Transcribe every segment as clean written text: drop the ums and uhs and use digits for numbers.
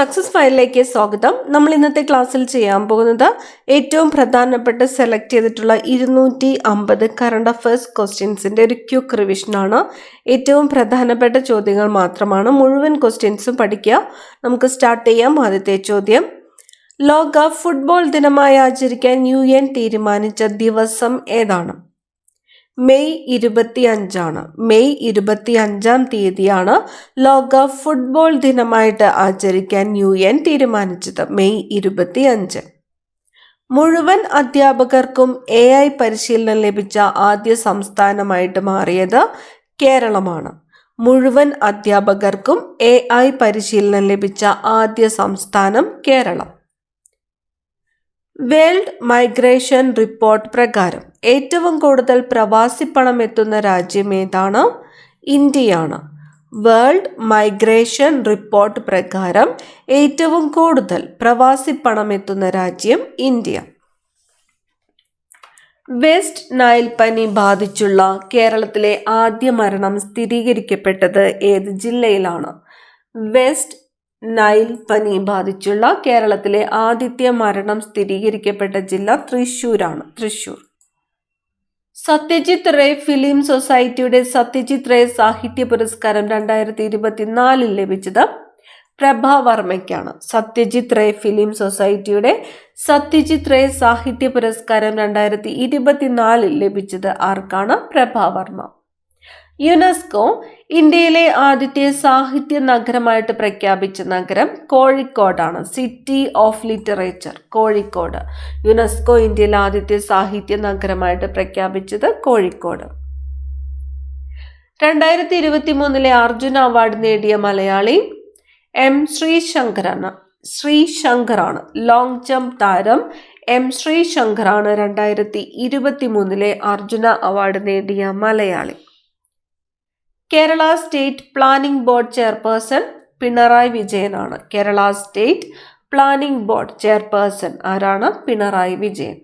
Success ഫയലിലേക്ക് സ്വാഗതം. നമ്മൾ ഇന്നത്തെ ക്ലാസ്സിൽ ചെയ്യാൻ പോകുന്നത് ഏറ്റവും പ്രധാനപ്പെട്ട സെലക്ട് ചെയ്തിട്ടുള്ള 250 കറണ്ട് അഫയേഴ്സ് ക്വസ്റ്റ്യൻസിൻ്റെ ഒരു ക്വിക്ക് റിവിഷനാണ്. ഏറ്റവും പ്രധാനപ്പെട്ട ചോദ്യങ്ങൾ മാത്രമാണ്. മുഴുവൻ ക്വസ്റ്റ്യൻസും പഠിക്കുക. നമുക്ക് സ്റ്റാർട്ട് ചെയ്യാം. ആദ്യത്തെ ചോദ്യം, ലോക ഫുട്ബോൾ ദിനമായി ആചരിക്കാൻ UN തീരുമാനിച്ച ദിവസം ഏതാണ്? മെയ് 25 മെയ് 25 തീയതിയാണ് ലോക ഫുട്ബോൾ ദിനമായിട്ട് ആചരിക്കാൻ UN തീരുമാനിച്ചത്. മെയ് 25. മുഴുവൻ അധ്യാപകർക്കും AI പരിശീലനം ലഭിച്ച ആദ്യ സംസ്ഥാനമായിട്ട് മാറിയത് കേരളമാണ്. മുഴുവൻ അധ്യാപകർക്കും AI പരിശീലനം ലഭിച്ച ആദ്യ സംസ്ഥാനം കേരളം. വേൾഡ് മൈഗ്രേഷൻ റിപ്പോർട്ട് പ്രകാരം ഏറ്റവും കൂടുതൽ പ്രവാസി പണം എത്തുന്ന രാജ്യം ഏതാണ്? ഇന്ത്യയാണ്. വേൾഡ് മൈഗ്രേഷൻ റിപ്പോർട്ട് പ്രകാരം ഏറ്റവും കൂടുതൽ പ്രവാസി പണം എത്തുന്ന രാജ്യം ഇന്ത്യ. വെസ്റ്റ് നൈൽ പനി ബാധിച്ചുള്ള കേരളത്തിലെ ആദ്യ മരണം സ്ഥിരീകരിക്കപ്പെട്ടത് ഏത് ജില്ലയിലാണ്? വെസ്റ്റ് നൈൽ പനി ബാധിച്ചുള്ള കേരളത്തിലെ ആദ്യത്തെ മരണം സ്ഥിരീകരിക്കപ്പെട്ട ജില്ല തൃശ്ശൂരാണ്. തൃശ്ശൂർ. സത്യജിത് റേ ഫിലിം സൊസൈറ്റിയുടെ സത്യജിത് റേ സാഹിത്യ പുരസ്കാരം 2024 ലഭിച്ചത് പ്രഭാവർമ്മയ്ക്കാണ്. സത്യജിത് റേ ഫിലിം സൊസൈറ്റിയുടെ സത്യജിത് റേ സാഹിത്യ പുരസ്കാരം 2024 ലഭിച്ചത് ആർക്കാണ്? പ്രഭാവർമ്മ. യുനെസ്കോ ഇന്ത്യയിലെ ആദ്യത്തെ സാഹിത്യ നഗരമായിട്ട് പ്രഖ്യാപിച്ച നഗരം കോഴിക്കോടാണ്. City of literature, Kozhikode. UNESCO ഇന്ത്യയിലെ ആദ്യത്തെ സാഹിത്യ നഗരമായിട്ട് പ്രഖ്യാപിച്ചത് കോഴിക്കോട്. 2023 അർജുന അവാർഡ് നേടിയ മലയാളി M. ശ്രീശങ്കറാണ്. ലോങ് ജംപ് താരം M. ശ്രീശങ്കറാണ് 2023 അർജുന അവാർഡ് നേടിയ Malayali. Kerala state planning board chairperson Pinarayi വിജയനാണ്. Kerala state planning board chairperson ആരാണ്? പിണറായി വിജയൻ.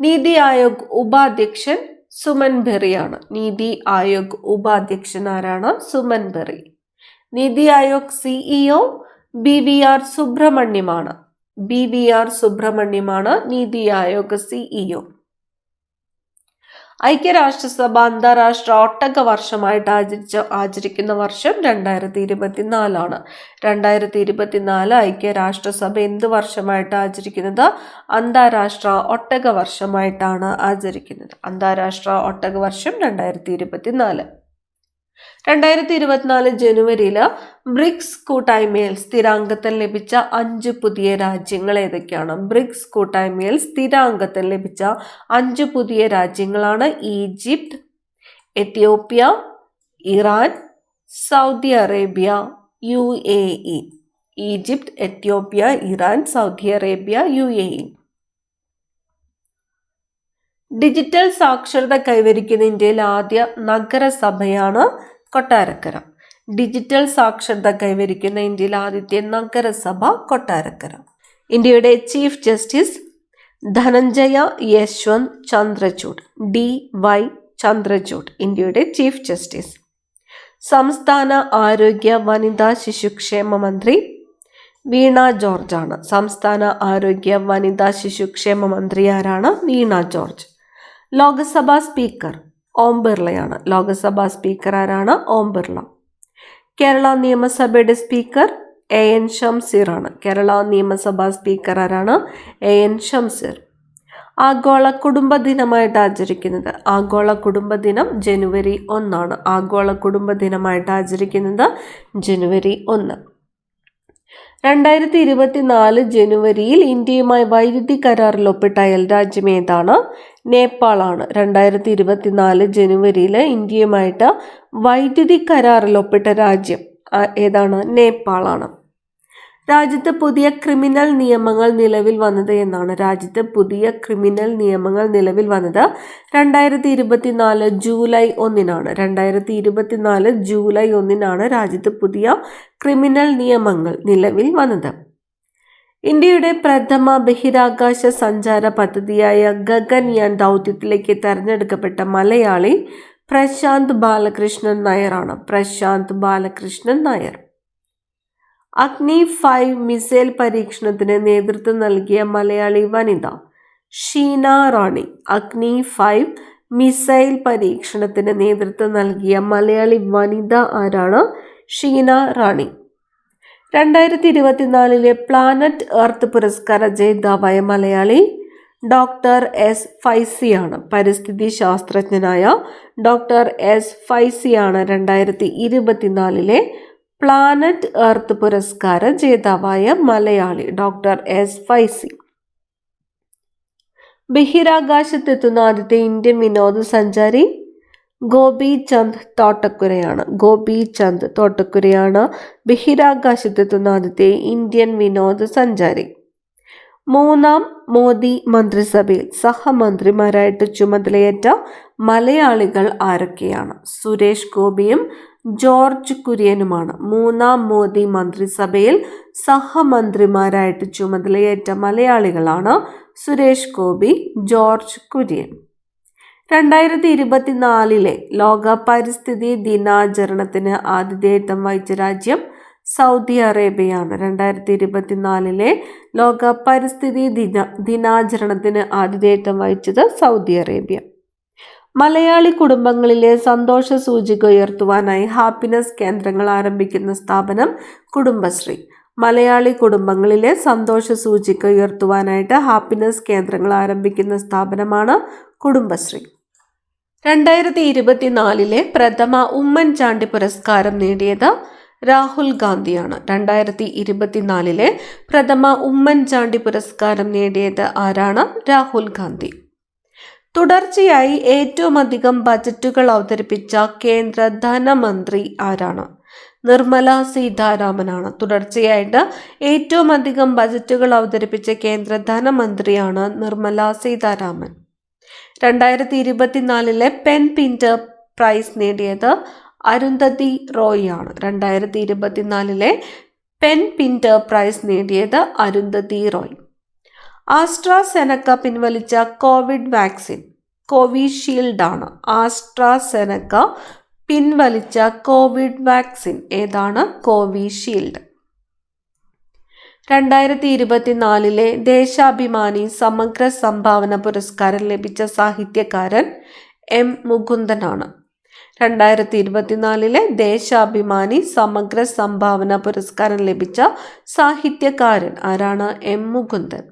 നീതി ആയോഗ് ഉപാധ്യക്ഷൻ സുമൻ ബെറിയാണ്. നീതി ആയോഗ് ഉപാധ്യക്ഷൻ ആരാണ്? Suman berry. NITI Aayog CEO BVR സുബ്രഹ്മണ്യമാണ്. BVR സുബ്രഹ്മണ്യമാണ് NITI Aayog CEO. ഐക്യരാഷ്ട്രസഭ അന്താരാഷ്ട്ര ഒട്ടക വർഷമായിട്ട് ആചരിക്കുന്ന വർഷം 2024 2024 ഐക്യരാഷ്ട്രസഭ എന്ത് വർഷമായിട്ട് ആചരിക്കുന്നത്? അന്താരാഷ്ട്ര ഒട്ടക വർഷമായിട്ടാണ് ആചരിക്കുന്നത്. അന്താരാഷ്ട്ര ഒട്ടക വർഷം 2024. 2024 ജനുവരിയിൽ ബ്രിക്സ് കൂട്ടായ്മയിൽ സ്ഥിരാംഗത്വം ലഭിച്ച 5 പുതിയ രാജ്യങ്ങൾ ഏതൊക്കെയാണ്? ബ്രിക്സ് കൂട്ടായ്മയിൽ സ്ഥിരാംഗത്വം ലഭിച്ച 5 പുതിയ രാജ്യങ്ങളാണ് Egypt, Ethiopia, Iran, Saudi Arabia, UAE. Egypt, Ethiopia, Iran, Saudi Arabia, UAE. Digital സാക്ഷരത കൈവരിക്കുന്ന ഇന്ത്യയിലെ ആദ്യ നഗരസഭയാണ് കൊട്ടാരക്കര. ഡിജിറ്റൽ സാക്ഷരത കൈവരിക്കുന്ന ഇന്ത്യയിലെ ആദ്യത്തെ നഗരസഭ കൊട്ടാരക്കര. ഇന്ത്യയുടെ chief justice Dhananjaya Yashwant Chandrachud, DY Chandrachud ഇന്ത്യയുടെ ചീഫ് ജസ്റ്റിസ്. സംസ്ഥാന ആരോഗ്യ വനിതാ ശിശുക്ഷേമ മന്ത്രി വീണ ജോർജാണ്. സംസ്ഥാന ആരോഗ്യ വനിതാ ശിശുക്ഷേമ മന്ത്രി ആരാണ്? വീണ ജോർജ്. ലോക്സഭാ സ്പീക്കർ ഓം ബിർളയാണ്. ലോക്സഭാ സ്പീക്കർ ആരാണ്? ഓം ബിർള. കേരള നിയമസഭയുടെ സ്പീക്കർ AN ഷംസീർ ആണ്. കേരള നിയമസഭാ സ്പീക്കർ ആരാണ്? AN ഷംസീർ. ആഗോള കുടുംബ ദിനമായിട്ട് ആചരിക്കുന്നത്? ആഗോള കുടുംബ ദിനം ജനുവരി 1. ആഗോള കുടുംബ ദിനമായിട്ട് ആചരിക്കുന്നത് ജനുവരി 1. 2024 ജനുവരിയിൽ ഇന്ത്യയുമായി വൈദ്യുതി കരാറിൽ ഒപ്പിട്ട അയൽ രാജ്യം ഏതാണ്? നേപ്പാളാണ്. 2024 ജനുവരിയിൽ ഇന്ത്യയുമായിട്ട് വൈദ്യുതി കരാറിൽ ഒപ്പിട്ട രാജ്യം ഏതാണ്? നേപ്പാളാണ്. രാജ്യത്ത് പുതിയ ക്രിമിനൽ നിയമങ്ങൾ നിലവിൽ വന്നത് എന്നാണ്? രാജ്യത്ത് പുതിയ ക്രിമിനൽ നിയമങ്ങൾ നിലവിൽ വന്നത് 2024 ജൂലൈ 1. 2024 ജൂലൈ 1 രാജ്യത്ത് പുതിയ ക്രിമിനൽ നിയമങ്ങൾ നിലവിൽ വന്നത്. ഇന്ത്യയുടെ പ്രഥമ ബഹിരാകാശ സഞ്ചാര പദ്ധതിയായ ഗഗൻയാൻ ദൗത്യത്തിലേക്ക് തെരഞ്ഞെടുക്കപ്പെട്ട മലയാളി പ്രശാന്ത് ബാലകൃഷ്ണൻ നായരാണ്. പ്രശാന്ത് ബാലകൃഷ്ണൻ നായർ. അഗ്നി 5 മിസൈൽ പരീക്ഷണത്തിന് നേതൃത്വം നൽകിയ മലയാളി വനിത ഷീന റാണി. അഗ്നി 5 മിസൈൽ പരീക്ഷണത്തിന് നേതൃത്വം നൽകിയ മലയാളി വനിത ആരാണ്? ഷീന റാണി. 2024 പ്ലാനറ്റ് എർത്ത് പുരസ്കാര ജേതാവായ മലയാളി ഡോക്ടർ എസ് ഫൈസിയാണ്. പരിസ്ഥിതി ശാസ്ത്രജ്ഞനായ ഡോക്ടർ എസ് ഫൈസിയാണ് 2024 പ്ലാനറ്റ് എർത്ത് പുരസ്കാര ജേതാവായ മലയാളി ഡോക്ടർ എസ് ഫൈസി. ബഹിരാകാശത്തെത്തുന്ന ആദ്യത്തെ ഇന്ത്യൻ വിനോദസഞ്ചാരി ഗോപി ചന്ദ് തോട്ടക്കുരയാണ്. ഗോപി ചന്ദ് തോട്ടക്കുരയാണ് ബഹിരാകാശത്തെത്തുന്ന ആദ്യത്തെ ഇന്ത്യൻ വിനോദസഞ്ചാരി. 3ാം മോദി മന്ത്രിസഭയിൽ സഹമന്ത്രിമാരായിട്ട് ചുമതലയേറ്റ മലയാളികൾ ആരൊക്കെയാണ്? സുരേഷ് ഗോപിയും ജോർജ് കുര്യനുമാണ് 3ാം മോദി മന്ത്രിസഭയിൽ സഹമന്ത്രിമാരായിട്ട് ചുമതലയേറ്റ മലയാളികളാണ് സുരേഷ് ഗോപി, ജോർജ് കുര്യൻ. 2024 ലോക പരിസ്ഥിതി ദിനാചരണത്തിന് ആതിഥേയത്വം വഹിച്ച രാജ്യം സൗദി അറേബ്യയാണ്. 2024 ലോക പരിസ്ഥിതി ദിനാചരണത്തിന് ആതിഥേയത്വം വഹിച്ചത് സൗദി അറേബ്യ. മലയാളി കുടുംബങ്ങളിലെ സന്തോഷ സൂചിക ഉയർത്തുവാനായി ഹാപ്പിനെസ് കേന്ദ്രങ്ങൾ ആരംഭിക്കുന്ന സ്ഥാപനം കുടുംബശ്രീ. മലയാളി കുടുംബങ്ങളിലെ സന്തോഷ സൂചിക ഉയർത്തുവാനായിട്ട് ഹാപ്പിനെസ് കേന്ദ്രങ്ങൾ ആരംഭിക്കുന്ന സ്ഥാപനമാണ് കുടുംബശ്രീ. 2024 പ്രഥമ ഉമ്മൻചാണ്ടി പുരസ്കാരം നേടിയത് രാഹുൽ ഗാന്ധിയാണ്. 2024 പ്രഥമ ഉമ്മൻചാണ്ടി പുരസ്കാരം നേടിയത് ആരാണ്? രാഹുൽ ഗാന്ധി. തുടർച്ചയായി ഏറ്റവും അധികം ബജറ്റുകൾ അവതരിപ്പിച്ച കേന്ദ്ര ധനമന്ത്രി ആരാണ്? നിർമ്മല സീതാരാമനാണ്. തുടർച്ചയായിട്ട് ഏറ്റവും അധികം ബജറ്റുകൾ അവതരിപ്പിച്ച കേന്ദ്ര ധനമന്ത്രിയാണ് Nirmala Sitharaman. 2024 pen pinter prize നേടിയത് അരുന്ധതി റോയ് ആണ്. 2024 പെൻ പിന്റർ പ്രൈസ് നേടിയത് അരുന്ധതി റോയ്. ആസ്ട്രാസെനക്ക പിൻവലിച്ച കോവിഡ് വാക്സിൻ കോവിഷീൽഡ് ആണ്. ആസ്ട്രാസെനക്ക പിൻവലിച്ച കോവിഡ് വാക്സിൻ ഏതാണ്? കോവിഷീൽഡ്. 2024 ദേശാഭിമാനി സമഗ്ര സംഭാവന പുരസ്കാരം ലഭിച്ച സാഹിത്യകാരൻ എം മുകുന്ദനാണ്. 2024 ദേശാഭിമാനി സമഗ്ര സംഭാവന പുരസ്കാരം ലഭിച്ച സാഹിത്യകാരൻ ആരാണ്? എം മുകുന്ദൻ.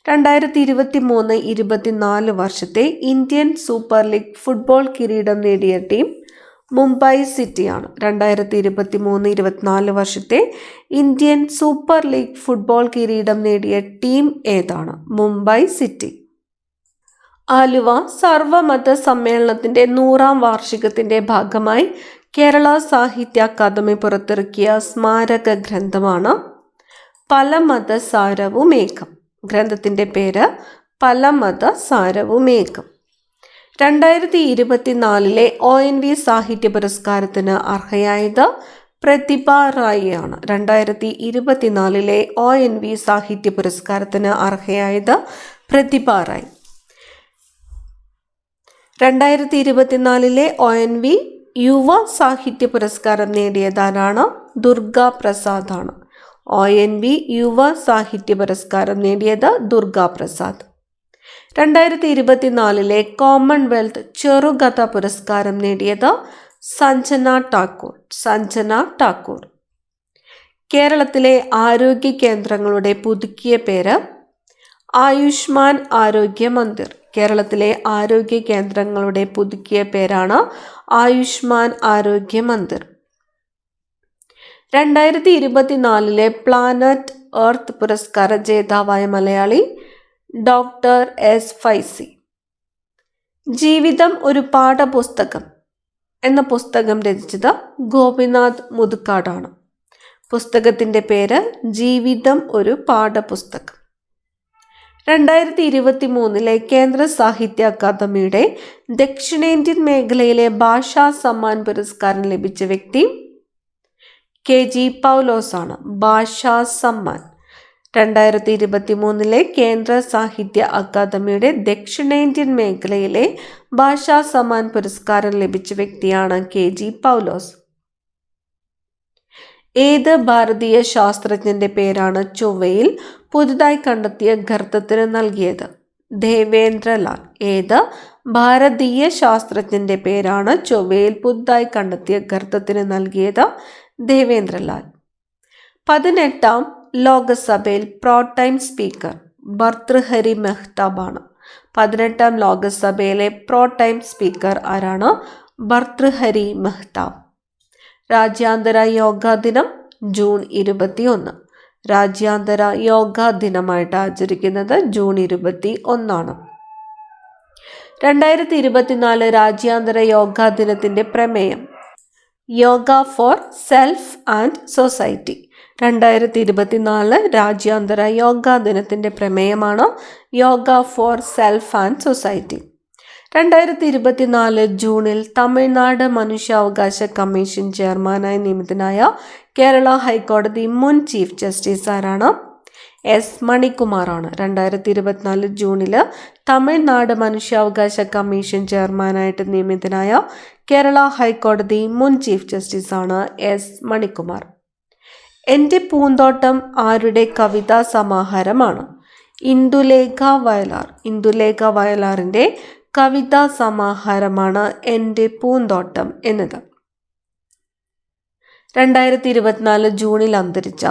2023-24 വർഷത്തെ ഇന്ത്യൻ സൂപ്പർ ലീഗ് ഫുട്ബോൾ കിരീടം നേടിയ ടീം മുംബൈ സിറ്റിയാണ്. 2023-24 വർഷത്തെ ഇന്ത്യൻ സൂപ്പർ ലീഗ് ഫുട്ബോൾ കിരീടം നേടിയ ടീം ഏതാണ്? മുംബൈ സിറ്റി. ആലുവ സർവമത സമ്മേളനത്തിന്റെ 100ാം വാർഷികത്തിന്റെ ഭാഗമായി കേരള സാഹിത്യ അക്കാദമി പുറത്തിറക്കിയ സ്മാരക ഗ്രന്ഥമാണ് പലമത സാരവുമേകം. ഗ്രന്ഥത്തിന്റെ പേര് പലമത സാരവുമേകം. 2024 ONV സാഹിത്യ പുരസ്കാരത്തിന് അർഹയായത് പ്രതിഭ റായി ആണ്. 2024 ONV സാഹിത്യ പുരസ്കാരത്തിന് അർഹയായത് പ്രതിഭ റായി. 2024 ONV യുവ സാഹിത്യ പുരസ്കാരം നേടിയതാരാണ്? ദുർഗ പ്രസാദ് ആണ്. ONV യുവ സാഹിത്യ പുരസ്കാരം നേടിയത് ദുർഗ പ്രസാദ്. 2024 കോമൺവെൽത്ത് ചെറുകഥ പുരസ്കാരം നേടിയത് സഞ്ജന ഠാക്കൂർ. സഞ്ജന ഠാക്കൂർ. കേരളത്തിലെ ആരോഗ്യ കേന്ദ്രങ്ങളുടെ പുതുക്കിയ പേര് ആയുഷ്മാൻ ആരോഗ്യ മന്ദിർ. കേരളത്തിലെ ആരോഗ്യ കേന്ദ്രങ്ങളുടെ പുതുക്കിയ പേരാണ് ആയുഷ്മാൻ ആരോഗ്യ മന്ദിർ. 2024 പ്ലാനറ്റ് എർത്ത് പുരസ്കാര ജേതാവായ മലയാളി ഡോക്ടർ എസ് ഫൈസി. ജീവിതം ഒരു പാഠപുസ്തകം എന്ന പുസ്തകം രചിച്ചത് ഗോപിനാഥ് മുതുകാടാണ്. പുസ്തകത്തിൻ്റെ പേര് ജീവിതം ഒരു പാഠപുസ്തകം. 2023 കേന്ദ്ര സാഹിത്യ അക്കാദമിയുടെ ദക്ഷിണേന്ത്യൻ മേഖലയിലെ ഭാഷാ സമ്മാൻ പുരസ്കാരം ലഭിച്ച വ്യക്തി KG പൗലോസ് ആണ്. ഭാഷാ സമ്മാൻ. 2023 കേന്ദ്ര സാഹിത്യ അക്കാദമിയുടെ ദക്ഷിണേന്ത്യൻ മേഖലയിലെ ഭാഷാ സമ്മാൻ പുരസ്കാരം ലഭിച്ച വ്യക്തിയാണ് KG പൗലോസ്. ഏത് ഭാരതീയ ശാസ്ത്രജ്ഞന്റെ പേരാണ് ചൊവ്വയിൽ പുതുതായി കണ്ടെത്തിയ ഗർത്തത്തിന് നൽകിയത്? ദേവേന്ദ്രലാൽ. ഏത് ഭാരതീയ ശാസ്ത്രജ്ഞന്റെ പേരാണ് ചൊവ്വയിൽ പുതുതായി കണ്ടെത്തിയ ഗർത്തത്തിന് നൽകിയത്? ദേവേന്ദ്രലാൽ. 18ാം ലോകസഭയിൽ പ്രോടൈം സ്പീക്കർ ഭർതൃഹരി മെഹ്താബാണ്. 18ാം ലോകസഭയിലെ പ്രോടൈം സ്പീക്കർ ആരാണ്? ഭർതൃഹരി മെഹ്താബ്. രാജ്യാന്തര യോഗാ ദിനം ജൂൺ 21. രാജ്യാന്തര യോഗാ ദിനമായിട്ട് ആചരിക്കുന്നത് ജൂൺ 21. 2024 രാജ്യാന്തര യോഗാ ദിനത്തിന്റെ പ്രമേയം yoga for self and society. 2024 രാജ്യാന്തര യോഗാ ദിനത്തിന്റെ പ്രമേയമാണ് yoga for self and society. 2024 ജൂണിൽ തമിഴ്നാട് മനുഷ്യാവകാശ കമ്മീഷൻ ചെയർമാനായി നിയമിതനായ കേരള ഹൈക്കോടതി മുൻ ചീഫ് ജസ്റ്റിസ് ആരാണ്? എസ് മണികുമാറാണ്. 2024 ജൂണിൽ തമിഴ്നാട് മനുഷ്യാവകാശ കമ്മീഷൻ ചെയർമാനായിട്ട് നിയമിതനായ കേരള ഹൈക്കോടതി മുൻ ചീഫ് ജസ്റ്റിസ് ആണ് എസ് മണികുമാർ. എൻ്റെ പൂന്തോട്ടം ആരുടെ കവിതാ സമാഹാരമാണ്? ഇന്ദുലേഖ വയലാർ. ഇന്ദുലേഖ വയലാറിൻ്റെ കവിതാ സമാഹാരമാണ് എൻ്റെ പൂന്തോട്ടം എന്നത്. 2024 ജൂണിൽ അന്തരിച്ച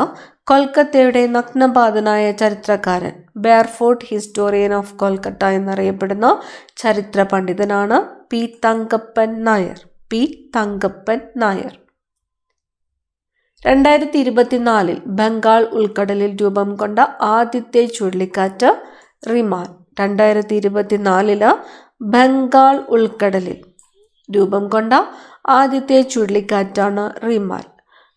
കൊൽക്കത്തയുടെ നഗ്നപാതനായ ചരിത്രകാരൻ, ബാർഫൂട്ട് ഹിസ്റ്റോറിയൻ ഓഫ് കൊൽക്കത്ത എന്നറിയപ്പെടുന്ന ചരിത്ര പണ്ഡിതനാണ് പി തങ്കപ്പൻ നായർ. പി തങ്കപ്പൻ നായർ. 2024 ബംഗാൾ ഉൾക്കടലിൽ രൂപം കൊണ്ട ആദ്യത്തെ ചുഴലിക്കാറ്റ് റിമാൽ. 2024 ബംഗാൾ ഉൾക്കടലിൽ രൂപം കൊണ്ട ആദ്യത്തെ ചുഴലിക്കാറ്റാണ് റിമാൽ.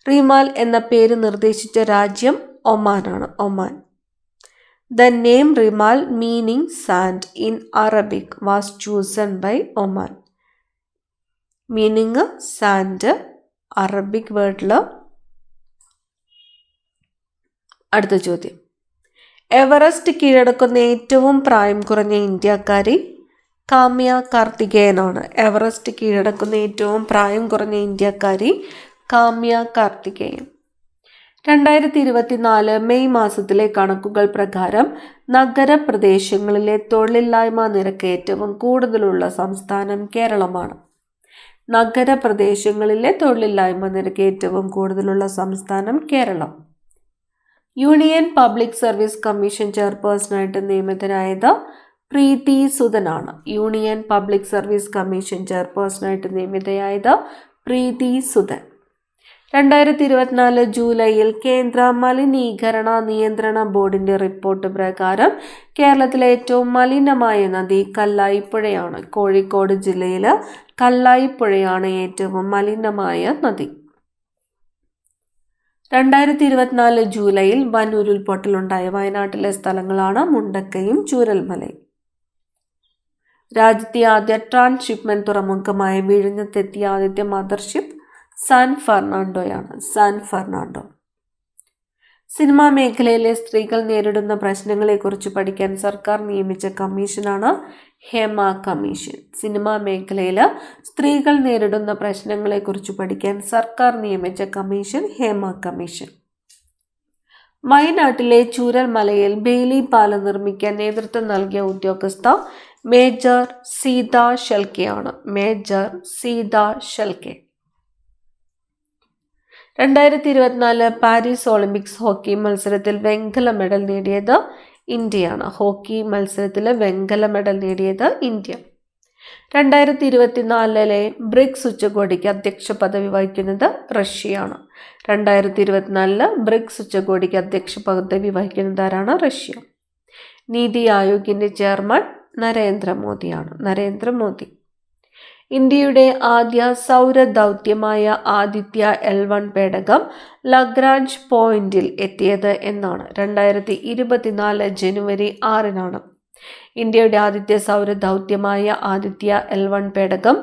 റിമാൽ എന്ന പേര് നിർദ്ദേശിച്ച രാജ്യം ഒമാനാണ്. Oman. The name Remal meaning sand in Arabic was chosen by Oman. Meaning sand Arabic വേർഡിൽ. അടുത്ത ചോദ്യം. എവറസ്റ്റ് കീഴടക്കുന്ന ഏറ്റവും പ്രായം കുറഞ്ഞ ഇന്ത്യക്കാരി കാമ്യ കാർത്തികേയനാണ്. എവറസ്റ്റ് കീഴടക്കുന്ന ഏറ്റവും പ്രായം കുറഞ്ഞ ഇന്ത്യക്കാരി കാമ്യ കാർത്തികേയൻ. 2024 മെയ് മാസത്തിലെ കണക്കുകൾ പ്രകാരം നഗരപ്രദേശങ്ങളിലെ തൊഴിലില്ലായ്മ നിരക്ക് ഏറ്റവും കൂടുതലുള്ള സംസ്ഥാനം കേരളമാണ്. നഗരപ്രദേശങ്ങളിലെ തൊഴിലില്ലായ്മ നിരക്ക് ഏറ്റവും കൂടുതലുള്ള സംസ്ഥാനം Keralam. Union public service commission ചെയർപേഴ്സണായിട്ട് നിയമിതനായത് പ്രീതി സുധനാണ്. യൂണിയൻ പബ്ലിക് സർവീസ് കമ്മീഷൻ ചെയർപേഴ്സണായിട്ട് നിയമിതയായത് പ്രീതി സുധൻ. 2024 ജൂലൈയിൽ കേന്ദ്ര മലിനീകരണ നിയന്ത്രണ ബോർഡിന്റെ റിപ്പോർട്ട് പ്രകാരം കേരളത്തിലെ ഏറ്റവും മലിനമായ നദി കല്ലായിപ്പുഴയാണ്. കോഴിക്കോട് ജില്ലയിൽ കല്ലായിപ്പുഴയാണ് ഏറ്റവും മലിനമായ നദി. 2024 ജൂലൈയിൽ വൻ ഉരുൾപൊട്ടലുണ്ടായ വയനാട്ടിലെ സ്ഥലങ്ങളാണ് മുണ്ടക്കയും ചൂരൽമലയും. രാജ്യത്തെ ആദ്യ ട്രാൻസ്ഷിപ്മെന്റ് തുറമുഖമായ വിഴിഞ്ഞത്തെത്തിയ ആദ്യത്തെ മദർഷിപ്പ് സാൻ ഫെർണാണ്ടോയാണ്. San Fernando. സിനിമാ മേഖലയിലെ സ്ത്രീകൾ നേരിടുന്ന പ്രശ്നങ്ങളെക്കുറിച്ച് പഠിക്കാൻ സർക്കാർ നിയമിച്ച കമ്മീഷനാണ് ഹേമ കമ്മീഷൻ. സിനിമാ മേഖലയിൽ സ്ത്രീകൾ നേരിടുന്ന പ്രശ്നങ്ങളെക്കുറിച്ച് പഠിക്കാൻ സർക്കാർ നിയമിച്ച കമ്മീഷൻ ഹേമ കമ്മീഷൻ. വയനാട്ടിലെ ചൂരൽമലയിൽ ബെയിലി പാലം നിർമ്മിക്കാൻ നേതൃത്വം നൽകിയ ഉദ്യോഗസ്ഥ മേജർ സീത ഷെൽക്കെയാണ്. Major Sita Shelke. 2024 Paris Olympics hockey മത്സരത്തിൽ വെങ്കല മെഡൽ നേടിയത് ഇന്ത്യയാണ്. ഹോക്കി മത്സരത്തിൽ വെങ്കല മെഡൽ നേടിയത് ഇന്ത്യ. 2024 ബ്രിക്സ് ഉച്ചകോടിക്ക് അധ്യക്ഷ പദവി വഹിക്കുന്നത് റഷ്യയാണ്. 2024 ബ്രിക്സ് ഉച്ചകോടിക്ക് അധ്യക്ഷ പദവി വഹിക്കുന്നത് ആരാണ്? റഷ്യ. നീതി ആയോഗിന്റെ ചെയർമാൻ നരേന്ദ്രമോദിയാണ്. നരേന്ദ്രമോദി. ഇന്ത്യയുടെ ആദ്യ സൗരദൗത്യമായ ആദിത്യ L1 പേടകം ലഗ്രാഞ്ച് പോയിന്റിൽ എത്തിയത് എന്നാണ്? 2024 ജനുവരി 6 ഇന്ത്യയുടെ ആദ്യത്തെ സൗരദൗത്യമായ ആദിത്യ L1 പേടകം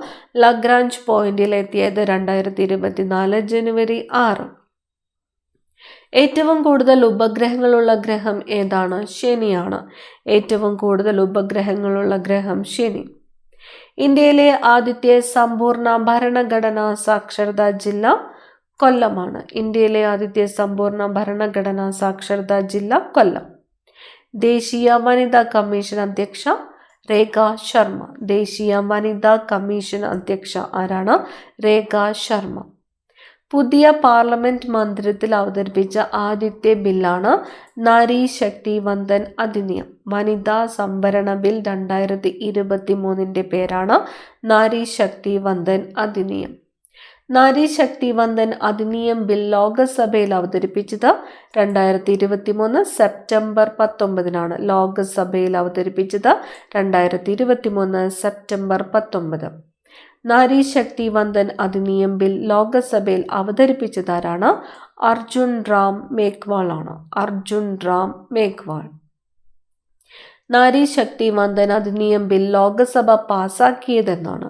ലഗ്രാഞ്ച് പോയിന്റിൽ എത്തിയത് 2024 ജനുവരി 6. ഏറ്റവും കൂടുതൽ ഉപഗ്രഹങ്ങളുള്ള ഗ്രഹം ഏതാണ്? ശനിയാണ്. ഏറ്റവും കൂടുതൽ ഉപഗ്രഹങ്ങളുള്ള ഗ്രഹം ശനി. ഇന്ത്യയിലെ ആദ്യത്തെ സമ്പൂർണ്ണ ഭരണഘടനാ സാക്ഷരതാ ജില്ല കൊല്ലമാണ്. ഇന്ത്യയിലെ ആദ്യത്തെ സമ്പൂർണ്ണ ഭരണഘടനാ സാക്ഷരതാ ജില്ല കൊല്ലം. ദേശീയ വനിതാ കമ്മീഷൻ അധ്യക്ഷ രേഖ ശർമ്മ. ദേശീയ വനിതാ കമ്മീഷൻ അധ്യക്ഷ ആരാണ്? രേഖ ശർമ്മ. പുതിയ പാർലമെന്റ് മന്ദിരത്തിൽ അവതരിപ്പിച്ച ആദ്യത്തെ ബില്ലാണ് നാരി ശക്തി വന്ദൻ അധിനിയം. വനിതാ സംവരണ ബിൽ 2023 പേരാണ് നാരി ശക്തി വന്ദൻ അധിനിയം. നാരി ശക്തി വന്ദൻ അധിനിയം ബിൽ ലോകസഭയിൽ അവതരിപ്പിച്ചത് 2023 സെപ്റ്റംബർ 19. ലോകസഭയിൽ അവതരിപ്പിച്ചത് 2023 സെപ്റ്റംബർ 19. നാരി ശക്തി വന്ദൻ അധിനിയം ബിൽ ലോകസഭയിൽ അവതരിപ്പിച്ചതാരാണ്? അർജുൻ റാം മേഘ്വാൾ ആണ്. അർജുൻ റാം മേഘ്വാൾ. നാരി ശക്തി വന്ദൻ അധിനിയം ബിൽ ലോകസഭ പാസാക്കിയതെന്നാണ്?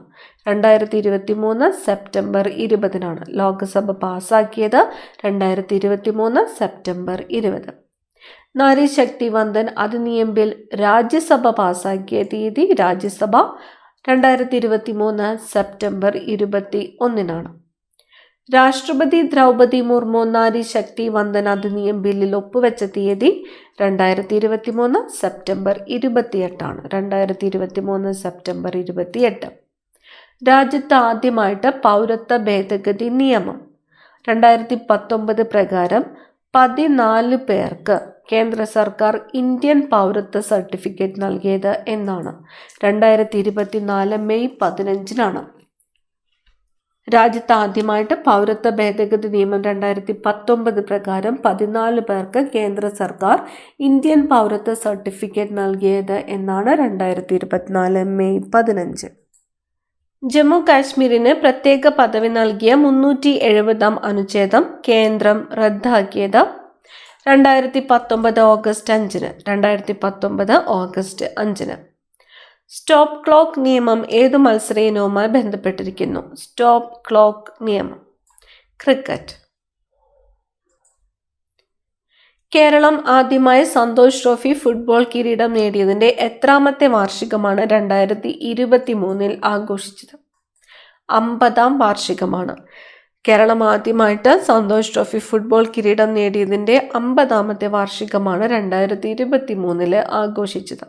2023 സെപ്റ്റംബർ 20. ലോകസഭ പാസാക്കിയത് 2023 സെപ്റ്റംബർ 20. നാരി ശക്തി വന്ദൻ അധിനിയം ബിൽ രാജ്യസഭ പാസാക്കിയ തീയതി? രാജ്യസഭ 2023 സെപ്റ്റംബർ 21. രാഷ്ട്രപതി ദ്രൗപദി മുർമു നാരി ശക്തി വന്ദൻ അധിനിയം ബില്ലിൽ ഒപ്പുവെച്ച തീയതി? 2023 സെപ്റ്റംബർ 28. 2023 സെപ്റ്റംബർ 28. രാജ്യത്ത് ആദ്യമായിട്ട് പൗരത്വ ഭേദഗതി നിയമം 2019 പ്രകാരം 14 പേർക്ക് കേന്ദ്ര സർക്കാർ ഇന്ത്യൻ പൗരത്വ സർട്ടിഫിക്കറ്റ് നൽകിയത് എന്നാണ്? 2024 മെയ് 15. രാജ്യത്ത് ആദ്യമായിട്ട് പൗരത്വ ഭേദഗതി നിയമം 2019 പ്രകാരം 14 പേർക്ക് കേന്ദ്ര സർക്കാർ ഇന്ത്യൻ പൗരത്വ സർട്ടിഫിക്കറ്റ് നൽകിയത് എന്നാണ്? 2024 മെയ് 15. ജമ്മു കാശ്മീരിന് പ്രത്യേക പദവി നൽകിയ 370 അനുച്ഛേദം കേന്ദ്രം റദ്ദാക്കിയത് 2019 ഓഗസ്റ്റ് 5. 2019 ഓഗസ്റ്റ് 5. സ്റ്റോപ്പ് ക്ലോക്ക് നിയമം ഏതു മത്സര ഇനവുമായി ബന്ധപ്പെട്ടിരിക്കുന്നു? സ്റ്റോപ്പ് ക്ലോക്ക് നിയമം ക്രിക്കറ്റ്. കേരളം ആദ്യമായി സന്തോഷ് ട്രോഫി ഫുട്ബോൾ കിരീടം നേടിയതിൻ്റെ എത്രാമത്തെ വാർഷികമാണ് 2023 ആഘോഷിച്ചത്? 50ാം വാർഷികമാണ്. കേരളം ആദ്യമായിട്ട് സന്തോഷ് ട്രോഫി ഫുട്ബോൾ കിരീടം നേടിയതിൻ്റെ 50ാമത്തെ വാർഷികമാണ് 2023 ആഘോഷിച്ചത്.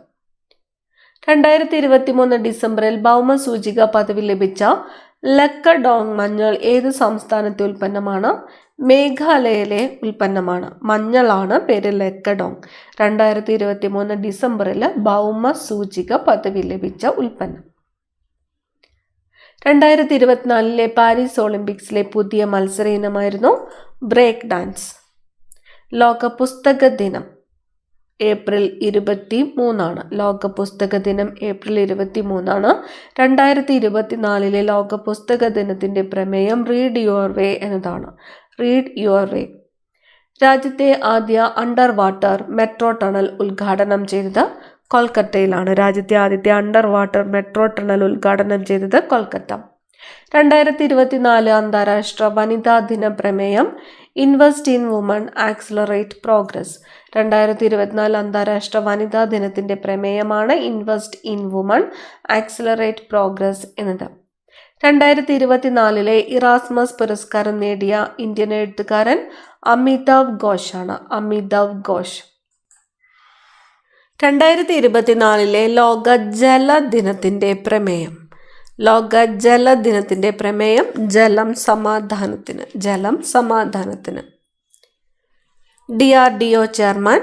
2023 ഡിസംബറിൽ ഭൗമസൂചിക പദവി ലഭിച്ച ലക്കഡോങ് മഞ്ഞൾ ഏത് സംസ്ഥാനത്തെ ഉൽപ്പന്നമാണ്? മേഘാലയയിലെ ഉൽപ്പന്നമാണ്. മഞ്ഞളാണ് പേര് ലക്കഡോങ്. 2023 ഡിസംബറിൽ ഭൗമസൂചിക പദവി ലഭിച്ച ഉൽപ്പന്നം. 2024 പാരീസ് ഒളിമ്പിക്സിലെ പുതിയ മത്സര ഇനമായിരുന്നു ബ്രേക്ക് ഡാൻസ്. ലോക പുസ്തക ദിനം ഏപ്രിൽ 23. ലോക പുസ്തക ദിനം ഏപ്രിൽ 23. 2024 ലോക പുസ്തക ദിനത്തിൻ്റെ പ്രമേയം റീഡ് യുവർ വേ എന്നതാണ്. Read your way. രാജ്യത്തെ ആദ്യ അണ്ടർ വാട്ടർ മെട്രോ ടണൽ ഉദ്ഘാടനം ചെയ്തത് കൊൽക്കത്തയിലാണ്. രാജ്യത്തെ ആദ്യത്തെ അണ്ടർ വാട്ടർ മെട്രോ ടണൽ ഉദ്ഘാടനം ചെയ്തത് കൊൽക്കത്ത. 2024 അന്താരാഷ്ട്ര വനിതാ ദിന പ്രമേയം invest in woman accelerate progress. 2024 അന്താരാഷ്ട്ര വനിതാ ദിനത്തിൻ്റെ പ്രമേയമാണ് invest in woman accelerate progress എന്നത്. 2024 ഇറാസ്മസ് പുരസ്കാരം നേടിയ ഇന്ത്യൻ എഴുത്തുകാരൻ അമിതാവ് ഘോഷാണ്. അമിതാവ് ഘോഷ്. 2024 ലോക ജലദിനത്തിൻ്റെ പ്രമേയം. ലോക ജലദിനത്തിൻ്റെ പ്രമേയം ജലം സമാധാനത്തിന്. ജലം സമാധാനത്തിന്. DRDO chairman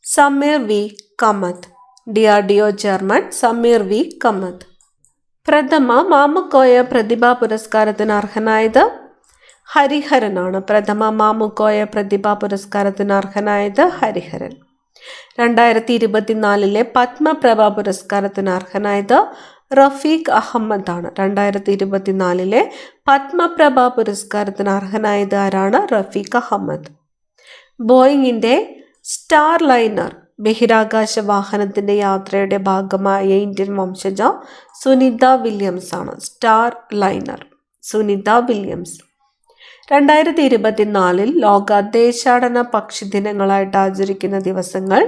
Sameer V Kamath. DRDO chairman Sameer V Kamath. പ്രഥമ മാമുക്കോയ പ്രതിഭാ പുരസ്കാരത്തിന് അർഹനായത് ഹരിഹരനാണ്. പ്രഥമ മാമുക്കോയ പ്രതിഭാ പുരസ്കാരത്തിന് അർഹനായത് ഹരിഹരൻ. 2024 പത്മപ്രഭ പുരസ്കാരത്തിന് അർഹനായത് റഫീഖ് അഹമ്മദ് ആണ്. 2024 പത്മപ്രഭ പുരസ്കാരത്തിന് അർഹനായത് ആരാണ്? റഫീഖ് അഹമ്മദ്. ബോയിങ്ങിൻ്റെ സ്റ്റാർ ലൈനർ ബഹിരാകാശ വാഹനത്തിൻ്റെ യാത്രയുടെ ഭാഗമായ ഇന്ത്യൻ വംശജ സുനിത വില്യംസ് ആണ്. Starliner Sunita Williams. 2024 ലോക ദേശാടന പക്ഷി ദിനങ്ങളായിട്ട് ആചരിക്കുന്ന ദിവസങ്ങൾ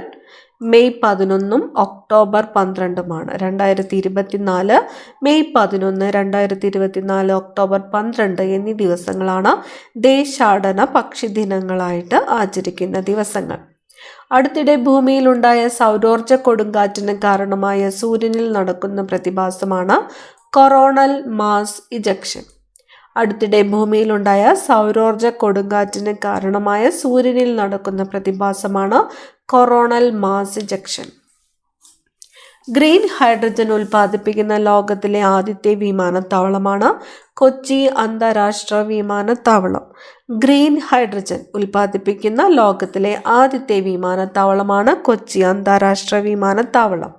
മെയ് 11 ഒക്ടോബർ 12 2024 മെയ് 11 2024 ഒക്ടോബർ 12 എന്നീ ദിവസങ്ങളാണ് ദേശാടന പക്ഷി ദിനങ്ങളായിട്ട് ആചരിക്കുന്ന ദിവസങ്ങൾ. അടുത്തിടെ ഭൂമിയിലുണ്ടായ സൗരോർജ കൊടുങ്കാറ്റിന് കാരണമായ സൂര്യനിൽ നടക്കുന്ന പ്രതിഭാസമാണ് കൊറോണൽ മാസ് ഇജക്ഷൻ. അടുത്തിടെ ഭൂമിയിലുണ്ടായ സൗരോർജ കൊടുങ്കാറ്റിന് കാരണമായ സൂര്യനിൽ നടക്കുന്ന പ്രതിഭാസമാണ് coronal mass ejection. Green hydrogen ഉൽപ്പാദിപ്പിക്കുന്ന ലോകത്തിലെ ആദ്യത്തെ വിമാനത്താവളമാണ് കൊച്ചി അന്താരാഷ്ട്ര വിമാനത്താവളം. ഗ്രീൻ ഹൈഡ്രജൻ ഉൽപ്പാദിപ്പിക്കുന്ന ലോകത്തിലെ ആദ്യത്തെ വിമാനത്താവളമാണ് കൊച്ചി അന്താരാഷ്ട്ര വിമാനത്താവളം.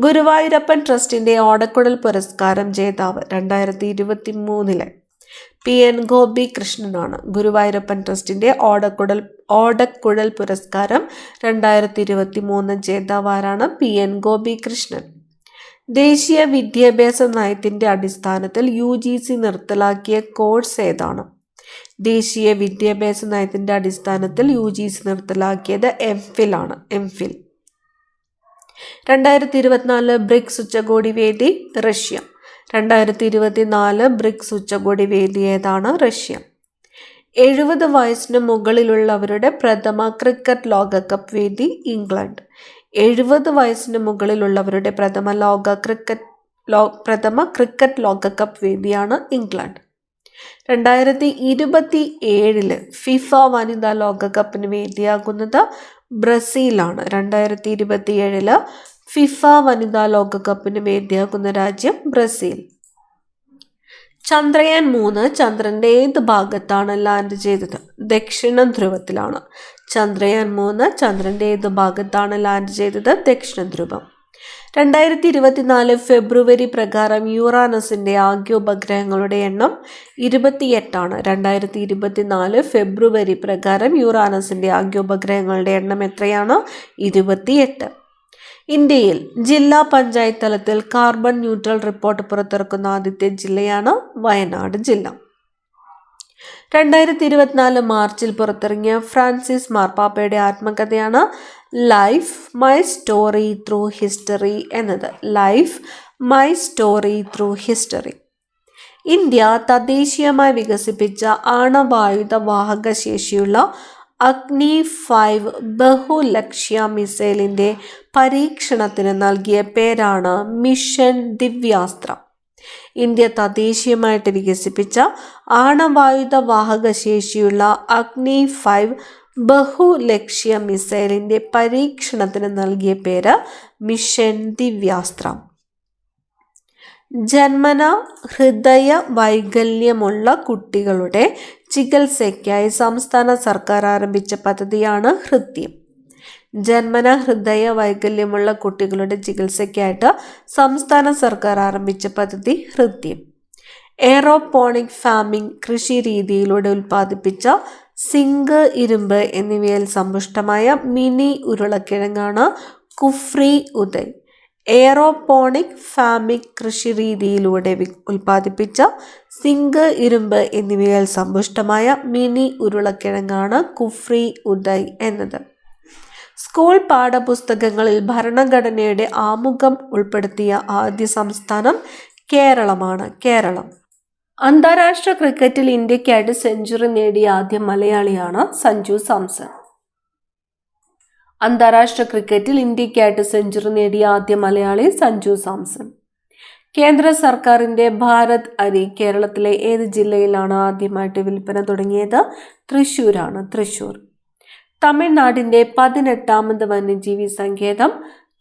ഗുരുവായൂരപ്പൻ ട്രസ്റ്റിന്റെ ഓടക്കുഴൽ പുരസ്കാരം ജേതാവ് 2023 PN ഗോപി കൃഷ്ണനാണ്. ഗുരുവായൂരപ്പൻ ട്രസ്റ്റിന്റെ ഓടക്കുഴൽ പുരസ്കാരം 2023 ജേതാവാരാണ്? PN ഗോപി കൃഷ്ണൻ. ദേശീയ വിദ്യാഭ്യാസ നയത്തിന്റെ അടിസ്ഥാനത്തിൽ UGC നിർത്തലാക്കിയ കോഴ്സ് ഏതാണ്? ദേശീയ വിദ്യാഭ്യാസ നയത്തിന്റെ അടിസ്ഥാനത്തിൽ UGC നിർത്തലാക്കിയത് MPhil ആണ്. MPhil. 2024 ബ്രിക്സ് ഉച്ചകോടി വേദി റഷ്യ. 2024 ബ്രിക്സ് ഉച്ചകോടി വേദി ഏതാണ്? റഷ്യ. 70 വയസ്സിന് മുകളിലുള്ളവരുടെ പ്രഥമ ക്രിക്കറ്റ് ലോകകപ്പ് വേദി ഇംഗ്ലണ്ട്. 70 വയസ്സിന് മുകളിലുള്ളവരുടെ പ്രഥമ ക്രിക്കറ്റ് ലോകകപ്പ് വേദിയാണ് ഇംഗ്ലണ്ട്. 2027 ഫിഫ വനിതാ ലോകകപ്പിന് വേദിയാകുന്നത് ബ്രസീലാണ്. 2027 ഫിഫ വനിതാ ലോകകപ്പിന് വേദിയാകുന്ന രാജ്യം ബ്രസീൽ. ചന്ദ്രയാൻ 3 ചന്ദ്രന്റെ ഏത് ഭാഗത്താണ് ലാൻഡ് ചെയ്തത്? ദക്ഷിണ ധ്രുവത്തിലാണ്. ചന്ദ്രയാൻ 3 ചന്ദ്രന്റെ ഏത് ഭാഗത്താണ് ലാൻഡ് ചെയ്തത്? ദക്ഷിണ ധ്രുവം. 2024 ഫെബ്രുവരി പ്രകാരം യുറാനസിന്റെ ആകെ ഉപഗ്രഹങ്ങളുടെ എണ്ണം 28 ആണ്. 2024 ഫെബ്രുവരി പ്രകാരം യുറാനസിന്റെ ആകെ ഉപഗ്രഹങ്ങളുടെ എണ്ണം എത്രയാണ്? 28. ഇന്ത്യയിൽ ജില്ലാ പഞ്ചായത്ത് തലത്തിൽ കാർബൺ ന്യൂട്രൽ റിപ്പോർട്ട് പുറത്തിറക്കുന്ന ആദ്യത്തെ ജില്ലയാണ് വയനാട് ജില്ല. 2024 മാർച്ചിൽ പുറത്തിറങ്ങിയ ഫ്രാൻസിസ് മാർപ്പാപ്പയുടെ ആത്മകഥയാണ് life my story through history എന്നത്. Life my story through history. India തദ്ദേശീയമായി വികസിപ്പിച്ച ആണവായുധ വാഹക ശേഷിയുള്ള അഗ്നി 5 ബഹുലക്ഷ്യ മിസൈലിന്റെ പരീക്ഷണത്തിന് നൽകിയ പേരാണ് മിഷൻ ദിവ്യാസ്ത്ര. ഇന്ത്യ തദ്ദേശീയമായിട്ട് വികസിപ്പിച്ച ആണവായുധ വാഹക ശേഷിയുള്ള അഗ്നി 5 ബഹുലക്ഷ്യ മിസൈലിന്റെ പരീക്ഷണത്തിന് നൽകിയ പേര് മിഷൻ ദിവ്യാസ്ത്ര. ജന്മന ഹൃദയ വൈകല്യമുള്ള കുട്ടികളുടെ ചികിത്സയ്ക്കായി സംസ്ഥാന സർക്കാർ ആരംഭിച്ച പദ്ധതിയാണ് ഹൃദ്യം. ജന്മന ഹൃദയ വൈകല്യമുള്ള കുട്ടികളുടെ ചികിത്സയ്ക്കായിട്ട് സംസ്ഥാന സർക്കാർ ആരംഭിച്ച പദ്ധതി ഹൃദ്യം. എയറോപോണിക് ഫാമിംഗ് കൃഷി രീതിയിലൂടെ ഉൽപ്പാദിപ്പിച്ച സിങ്ക്, ഇരുമ്പ് എന്നിവയിൽ സമ്പുഷ്ടമായ മിനി ഉരുളക്കിഴങ്ങാണ് കുഫ്രി ഉദയ്. എയറോപോണിക് ഫാമിംഗ് കൃഷി രീതിയിലൂടെ ഉൽപ്പാദിപ്പിച്ച സിങ്ക്, ഇരുമ്പ് എന്നിവയിൽ സമ്പുഷ്ടമായ മിനി ഉരുളക്കിഴങ്ങാണ് കുഫ്രി ഉദയ് എന്നത്. സ്കൂൾ പാഠപുസ്തകങ്ങളിൽ ഭരണഘടനയുടെ ആമുഖം ഉൾപ്പെടുത്തിയ ആദ്യ സംസ്ഥാനം കേരളമാണ്. കേരളം. അന്താരാഷ്ട്ര ക്രിക്കറ്റിൽ ഇന്ത്യക്കായിട്ട് സെഞ്ചുറി നേടിയ ആദ്യ മലയാളിയാണ് സഞ്ജു സാംസൺ. അന്താരാഷ്ട്ര ക്രിക്കറ്റിൽ ഇന്ത്യക്കായിട്ട് സെഞ്ചുറി നേടിയ ആദ്യ മലയാളി സഞ്ജു സാംസൺ. കേന്ദ്ര സർക്കാരിന്റെ ഭാരത് അരി കേരളത്തിലെ ഏത് ജില്ലയിലാണ് ആദ്യമായിട്ട് വിൽപ്പന തുടങ്ങിയത്? തൃശ്ശൂരാണ്. തൃശ്ശൂർ. തമിഴ്നാടിന്റെ 18ാമത് വന്യജീവി സങ്കേതം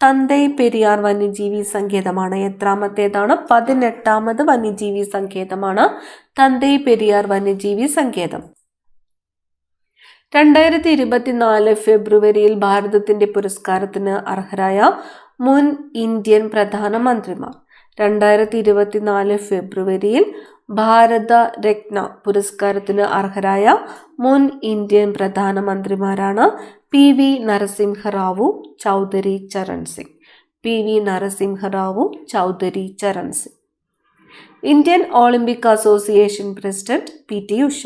തന്തൈ പെരിയാർ വന്യജീവി സങ്കേതമാണ്. എത്രാമത്തേതാണ്? 18ാമത് വന്യജീവി സങ്കേതമാണ് തന്തൈ പെരിയാർ വന്യജീവി സങ്കേതം. 2024 ഫെബ്രുവരിയിൽ ഭാരതത്തിന്റെ പുരസ്കാരത്തിന് അർഹരായ മുൻ ഇന്ത്യൻ പ്രധാനമന്ത്രിമാർ. 2024 ഫെബ്രുവരിയിൽ ഭാരത രത്ന പുരസ്കാരത്തിന് അർഹരായ മുൻ ഇന്ത്യൻ പ്രധാനമന്ത്രിമാരാണ് PV Narasimha Rao, Chaudhary Charan Singh. PV Narasimha Rao, Chaudhary Charan Singh. Indian Olympic association president PT Usha.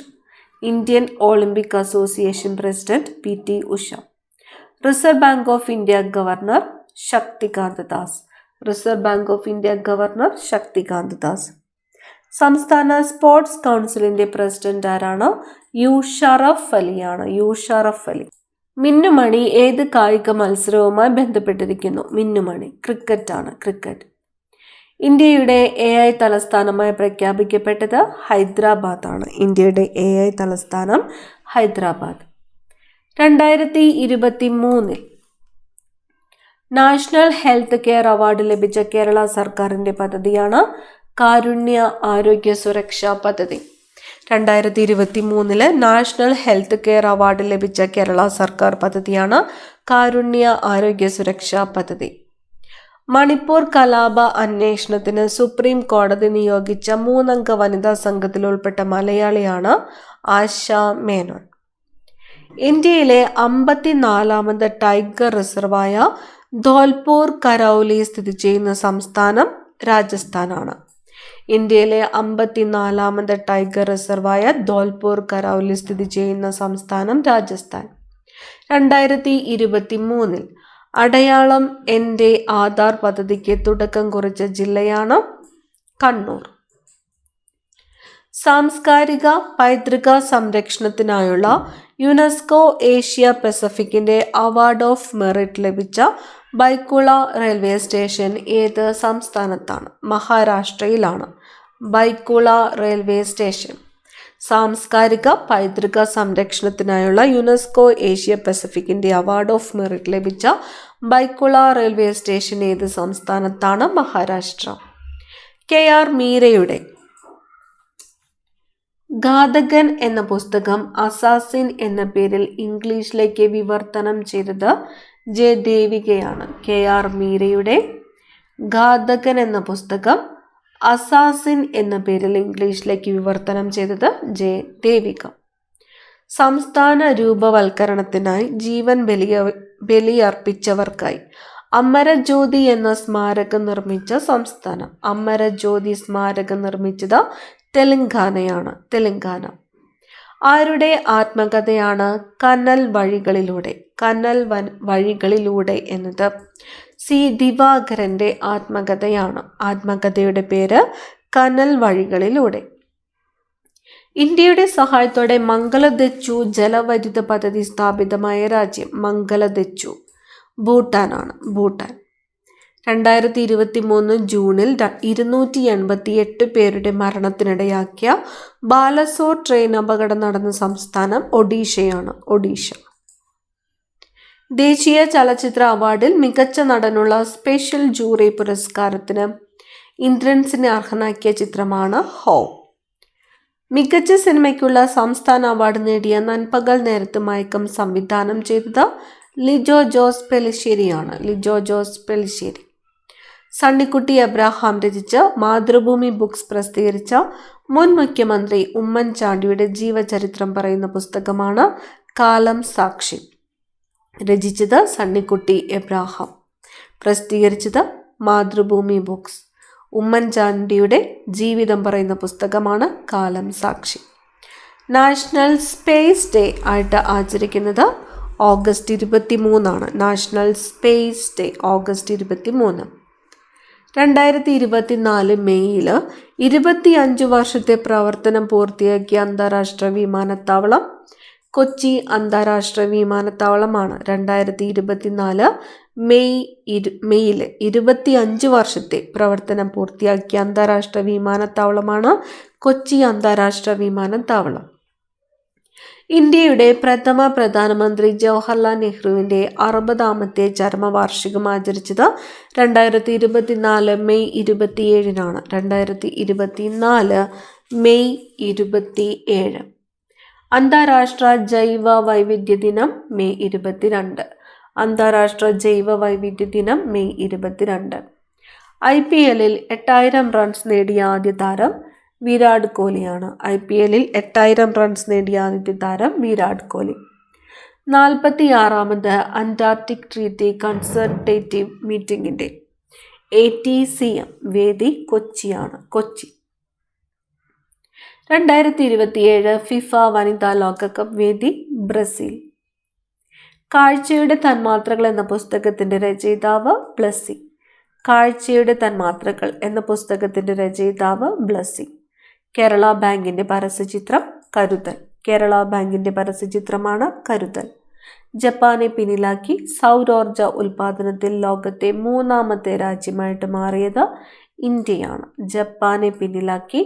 Indian Olympic association president PT Usha. Reserve bank of India governor Shaktikanta Das. Reserve bank of India governor Shaktikanta Das. സംസ്ഥാന സ്പോർട്സ് കൗൺസിലിന്റെ പ്രസിഡന്റ് ആരാണ്? യു ഷറഫ് അലിയാണ്. യു ഷറഫ് അലി. മിന്നുമണി ഏത് കായിക മത്സരവുമായി ബന്ധപ്പെട്ടിരിക്കുന്നു? മിന്നുമണി ക്രിക്കറ്റ് ആണ്. ക്രിക്കറ്റ്. ഇന്ത്യയുടെ AI തലസ്ഥാനമായി പ്രഖ്യാപിക്കപ്പെട്ടത് ഹൈദരാബാദ് ആണ്. ഇന്ത്യയുടെ AI തലസ്ഥാനം Hyderabad. 2023 national health care award ലഭിച്ച കേരള സർക്കാരിന്റെ പദ്ധതിയാണ് കാരുണ്യ ആരോഗ്യ സുരക്ഷാ പദ്ധതി. 2023 നാഷണൽ ഹെൽത്ത് കെയർ അവാർഡ് ലഭിച്ച കേരള സർക്കാർ പദ്ധതിയാണ് കാരുണ്യ ആരോഗ്യ സുരക്ഷാ പദ്ധതി. മണിപ്പൂർ കലാപ അന്വേഷണത്തിന് സുപ്രീം കോടതി നിയോഗിച്ച 3 അംഗ വനിതാ സംഘത്തിൽ ഉൾപ്പെട്ട മലയാളിയാണ് ആശ മേനോൻ. ഇന്ത്യയിലെ 54ാമത് ടൈഗർ റിസർവായ ധോൽപൂർ കരൗലി സ്ഥിതി ചെയ്യുന്ന സംസ്ഥാനം രാജസ്ഥാനാണ്. ഇന്ത്യയിലെ 54ാമത് ടൈഗർ റിസർവായ ധോൽപൂർ കരൗലി സ്ഥിതി ചെയ്യുന്ന സംസ്ഥാനം രാജസ്ഥാൻ. 2023 അടയാളം എൻ്റെ ആധാർ പദ്ധതിക്ക് തുടക്കം കുറിച്ച ജില്ലയാണ് കണ്ണൂർ. സാംസ്കാരിക പൈതൃക സംരക്ഷണത്തിനായുള്ള യുനെസ്കോ ഏഷ്യ പസഫിക്കിന്റെ അവാർഡ് ഓഫ് മെറിറ്റ് ലഭിച്ച ബൈക്കുള റെയിൽവേ സ്റ്റേഷൻ ഏത് സംസ്ഥാനത്താണ്? മഹാരാഷ്ട്രയിലാണ്. Byculla railway station. സാംസ്കാരിക പൈതൃക സംരക്ഷണത്തിനായുള്ള യുനെസ്കോ ഏഷ്യ പസഫിക്കിന്റെ അവാർഡ് ഓഫ് മെറിറ്റ് ലഭിച്ച ബൈക്കുള റെയിൽവേ സ്റ്റേഷൻ ഏത് സംസ്ഥാനത്താണ്? മഹാരാഷ്ട്ര. KR മീരയുടെ ഘാതകൻ എന്ന പുസ്തകം അസാസിൻ എന്ന പേരിൽ ഇംഗ്ലീഷിലേക്ക് വിവർത്തനം ചെയ്തത് J. ദേവികയാണ്. KR മീരയുടെ ഘാതകൻ എന്ന പുസ്തകം അസാസിൻ എന്ന പേരിൽ ഇംഗ്ലീഷിലേക്ക് വിവർത്തനം ചെയ്തത് J. ദേവിക. സംസ്ഥാന രൂപവൽക്കരണത്തിനായി ജീവൻ ബലിയർപ്പിച്ചവർക്കായി അമരജ്യോതി എന്ന സ്മാരകം നിർമ്മിച്ച സംസ്ഥാനം. അമരജ്യോതി സ്മാരകം നിർമ്മിച്ചത് തെലങ്കാനയാണ്. തെലങ്കാന. ആരുടെ ആത്മകഥയാണ് കനൽ വഴികളിലൂടെ? കനൽ വഴികളിലൂടെ എന്നത് C. ദിവാകരന്റെ ആത്മകഥയാണ്. ആത്മകഥയുടെ പേര് കനൽ വഴികളിലൂടെ. ഇന്ത്യയുടെ സഹായത്തോടെ മംഗലദച്ചു ജലവൈദ്യുത പദ്ധതി സ്ഥാപിതമായ രാജ്യം? മംഗലദച്ചു ഭൂട്ടാനാണ്. ഭൂട്ടാൻ. 2023 ജൂണിൽ 288 പേരുടെ മരണത്തിനിടയാക്കിയ ബാലസോർ ട്രെയിൻ അപകടം നടന്ന സംസ്ഥാനം ഒഡീഷയാണ്. ഒഡീഷ. ദേശീയ ചലച്ചിത്ര അവാർഡിൽ മികച്ച നടനുള്ള സ്പെഷ്യൽ ജൂറി പുരസ്കാരത്തിന് ഇന്ദ്രൻസിനെ അർഹനാക്കിയ ചിത്രമാണ് ഹോം. മികച്ച സിനിമയ്ക്കുള്ള സംസ്ഥാന അവാർഡ് നേടിയ നൻപകൽ നേരത്ത് മയക്കം സംവിധാനം ചെയ്തത് ലിജോ ജോസ് പെലിശ്ശേരിയാണ്. ലിജോ ജോസ് പെലിശ്ശേരി. സണ്ണിക്കുട്ടി എബ്രാഹാം രചിച്ച് മാതൃഭൂമി ബുക്സ് പ്രസിദ്ധീകരിച്ച മുൻ മുഖ്യമന്ത്രി ഉമ്മൻചാണ്ടിയുടെ ജീവചരിത്രം പറയുന്ന പുസ്തകമാണ് കാലം സാക്ഷി. രചിച്ചത് സണ്ണിക്കുട്ടി എബ്രാഹാം. പ്രസിദ്ധീകരിച്ചത് മാതൃഭൂമി ബുക്സ്. ഉമ്മൻചാണ്ടിയുടെ ജീവിതം പറയുന്ന പുസ്തകമാണ് കാലം സാക്ഷി. നാഷണൽ സ്പേസ് ഡേ ആയിട്ട് ആചരിക്കുന്നത് August 23 national space day August 23. 2024 മെയ്യിൽ 25 വർഷത്തെ പ്രവർത്തനം പൂർത്തിയാക്കിയ അന്താരാഷ്ട്ര വിമാനത്താവളം കൊച്ചി അന്താരാഷ്ട്ര വിമാനത്താവളമാണ്. 2024 മെയ്യിൽ 25 വർഷത്തെ പ്രവർത്തനം പൂർത്തിയാക്കിയ അന്താരാഷ്ട്ര വിമാനത്താവളമാണ് കൊച്ചി അന്താരാഷ്ട്ര വിമാനത്താവളം. ഇന്ത്യയുടെ പ്രഥമ പ്രധാനമന്ത്രി ജവഹർലാൽ നെഹ്റുവിൻ്റെ 60ാമത്തെ ചരമവാർഷികം ആചരിച്ചത് 2024 മെയ് 27. 2024 മെയ് 27. അന്താരാഷ്ട്ര ജൈവ വൈവിധ്യ ദിനം മെയ് 22. അന്താരാഷ്ട്ര ജൈവ വൈവിധ്യ ദിനം മെയ് 22. IPLൽ 8000 റൺസ് നേടിയ ആദ്യ താരം വിരാട് കോഹ്ലിയാണ്. IPLൽ 8000 റൺസ് നേടിയ ആദ്യ താരം വിരാട് കോഹ്ലി. 46ാമത് അന്റാർട്ടിക് ട്രീറ്റി കൺസൾട്ടേറ്റീവ് മീറ്റിംഗിൻ്റെ ATCM വേദി കൊച്ചിയാണ്. കൊച്ചി. 2027 ഫിഫ വനിതാ ലോകകപ്പ് വേദി ബ്രസീൽ. കാഴ്ചയുടെ തന്മാത്രകൾ എന്ന പുസ്തകത്തിന്റെ രചയിതാവ് ബ്ലസ്സി. കാഴ്ചയുടെ തന്മാത്രകൾ എന്ന പുസ്തകത്തിന്റെ രചയിതാവ് ബ്ലസ്സി. കേരള ബാങ്കിന്റെ പരസ്യചിത്രം കരുതൽ. കേരള ബാങ്കിന്റെ പരസ്യചിത്രമാണ് കരുതൽ. ജപ്പാനെ പിന്നിലാക്കി സൗരോർജ ഉൽപാദനത്തിൽ ലോകത്തെ 3ാമത്തെ രാജ്യമായിട്ട് മാറിയത് ഇന്ത്യയാണ്. ജപ്പാനെ പിന്നിലാക്കി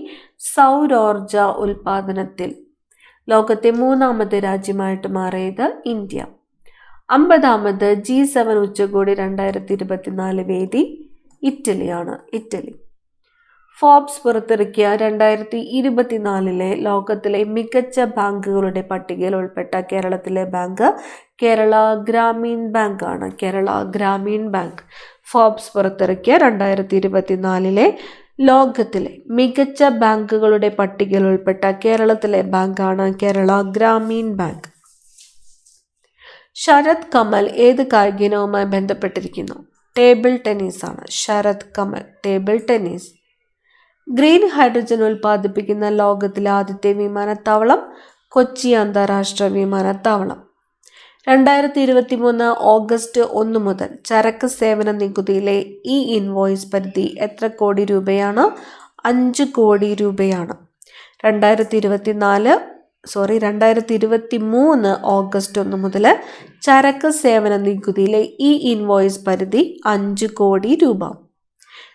സൗരോർജ ഉൽപാദനത്തിൽ ലോകത്തെ 3ാമത്തെ രാജ്യമായിട്ട് മാറിയത് ഇന്ത്യ. 50ാമത് G7 ഉച്ചകോടി 2024 വേദി ഇറ്റലിയാണ്. ഇറ്റലി. ഫോബ്സ് പുറത്തിറക്കിയ 2024 ലോകത്തിലെ മികച്ച ബാങ്കുകളുടെ പട്ടികയിൽ ഉൾപ്പെട്ട കേരളത്തിലെ ബാങ്ക് കേരള ഗ്രാമീൺ ബാങ്ക് ആണ്. കേരള ഗ്രാമീൺ ബാങ്ക്. ഫോബ്സ് പുറത്തിറക്കിയ 2024 ലോകത്തിലെ മികച്ച ബാങ്കുകളുടെ പട്ടികയിൽ ഉൾപ്പെട്ട കേരളത്തിലെ ബാങ്കാണ് കേരള ഗ്രാമീൺ ബാങ്ക്. ശരത് കമൽ ഏത് കായിക ഇനവുമായി ബന്ധപ്പെട്ടിരിക്കുന്നു? ടേബിൾ ടെന്നീസ് ആണ്. Sharath Kamal table tennis. Green hydrogen ഉൽപ്പാദിപ്പിക്കുന്ന ലോകത്തിലെ ആദ്യത്തെ വിമാനത്താവളം കൊച്ചി അന്താരാഷ്ട്ര വിമാനത്താവളം. 2023 ഓഗസ്റ്റ് 1 മുതൽ ചരക്ക് സേവന നികുതിയിലെ ഇ ഇൻവോയ്സ് പരിധി എത്ര കോടി രൂപയാണ്? 5 കോടി രൂപയാണ്. 2023 ഓഗസ്റ്റ് 1 മുതൽ ചരക്ക് സേവന നികുതിയിലെ ഇ ഇൻവോയ്സ് പരിധി 5 കോടി രൂപ.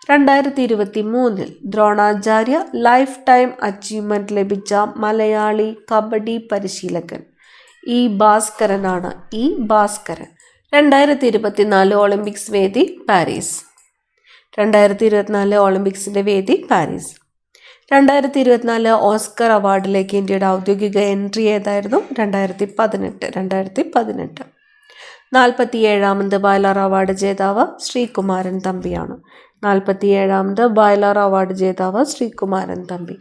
2023 ദ്രോണാചാര്യ ലൈഫ് ടൈം അച്ചീവ്മെന്റ് ലഭിച്ച മലയാളി കബഡി പരിശീലകൻ ഇ ഭാസ്കരനാണ്. ഇ ഭാസ്കരൻ. 2024 ഒളിമ്പിക്സ് വേദി പാരീസ്. 2024 ഒളിമ്പിക്സിന്റെ വേദി പാരീസ്. 2024 ഓസ്കർ അവാർഡിലേക്ക് ഇന്ത്യയുടെ ഔദ്യോഗിക എൻട്രി ഏതായിരുന്നു? 2018. 47ാമത് വയലാർ അവാർഡ് ജേതാവ് ശ്രീകുമാരൻ തമ്പിയാണ്. 47ാമത് വയലാർ അവാർഡ് ജേതാവ് ശ്രീകുമാരൻ തമ്പി.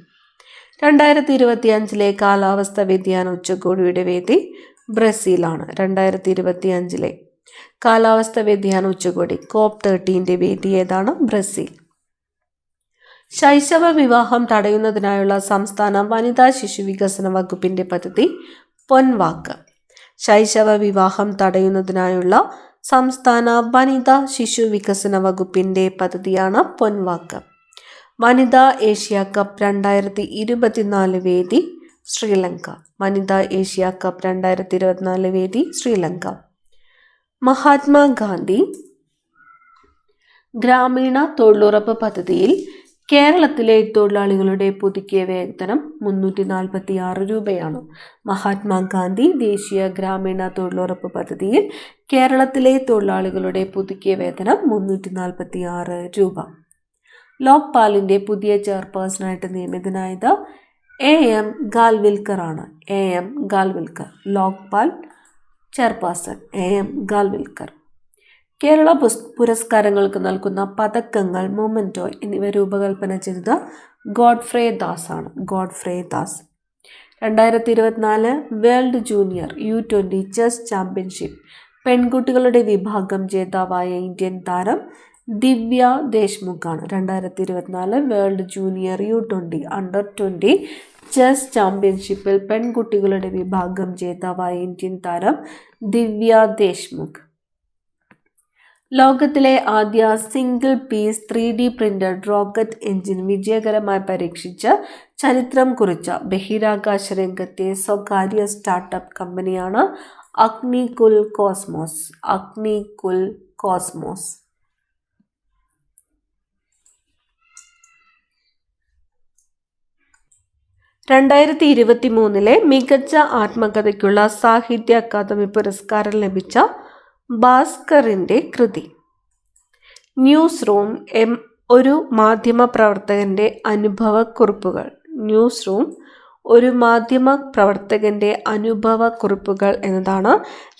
2025 കാലാവസ്ഥ വ്യതിയാന ഉച്ചകോടിയുടെ വേദി ബ്രസീലാണ്. 2025 കാലാവസ്ഥ വ്യതിയാന ഉച്ചകോടി COP13 വേദി ഏതാണ്? ബ്രസീൽ. ശൈശവ വിവാഹം തടയുന്നതിനായുള്ള സംസ്ഥാന വനിതാ ശിശു വികസന വകുപ്പിന്റെ പദ്ധതി പൊൻവാക്ക്. ശൈശവ വിവാഹം തടയുന്നതിനായുള്ള സംസ്ഥാന വനിതാ ശിശു വികസന വകുപ്പിന്റെ പദ്ധതിയാണ് പൊൻവാക്ക്. വനിതാ ഏഷ്യ കപ്പ് 2024 വേദി ശ്രീലങ്ക. വനിതാ ഏഷ്യ കപ്പ് 2024 വേദി ശ്രീലങ്ക. മഹാത്മാഗാന്ധി ഗ്രാമീണ തൊഴിലുറപ്പ് പദ്ധതിയിൽ കേരളത്തിലെ തൊഴിലാളികളുടെ പുതുക്കിയ വേതനം 346 രൂപയാണ്. മഹാത്മാഗാന്ധി ദേശീയ ഗ്രാമീണ തൊഴിലുറപ്പ് പദ്ധതിയിൽ കേരളത്തിലെ തൊഴിലാളികളുടെ പുതുക്കിയ വേതനം 346 രൂപ. ലോക്പാലിന്റെ പുതിയ ചെയർപേഴ്സണായിട്ട് നിയമിതനായത് AM ഗാൽവിൽക്കർ ആണ്. AM Khanwilkar. Lokpal chairperson AM Khanwilkar. Kerala പുരസ്കാരങ്ങൾക്ക് നൽകുന്ന പതക്കങ്ങൾ, മൊമെന്റോ എന്നിവ രൂപകൽപ്പന ചെയ്തത് ഗോഡ്ഫ്രേ ദാസ് ആണ്. Godfrey Das. 2024 world junior U20 chess championship പെൺകുട്ടികളുടെ വിഭാഗം ജേതാവായ ഇന്ത്യൻ താരം ദിവ്യ ദേശ്മുഖ് ആണ്. 2024 വേൾഡ് ജൂനിയർ U20 അണ്ടർ-20 ചെസ് ചാമ്പ്യൻഷിപ്പിൽ പെൺകുട്ടികളുടെ വിഭാഗം ജേതാവായ ഇന്ത്യൻ താരം ദിവ്യ ദേശ്മുഖ്. ലോകത്തിലെ ആദ്യ single piece 3D printed rocket engine വിജയകരമായി പരീക്ഷിച്ച് ചരിത്രം കുറിച്ച ബഹിരാകാശ രംഗത്തെ സ്വകാര്യ സ്റ്റാർട്ടപ്പ് കമ്പനിയാണ് അഗ്നികുൽ കോസ്മോസ്. അഗ്നികുൽ കോസ്മോസ്. (2023) മികച്ച ആത്മകഥയ്ക്കുള്ള സാഹിത്യ അക്കാദമി പുരസ്കാരം ലഭിച്ച ഭാസ്കറിന്റെ കൃതി. ന്യൂസ് റൂം ഒരു മാധ്യമ പ്രവർത്തകന്റെ അനുഭവക്കുറിപ്പുകൾ. ന്യൂസ് റൂം ഒരു മാധ്യമ പ്രവർത്തകന്റെ അനുഭവക്കുറിപ്പുകൾ എന്നതാണ്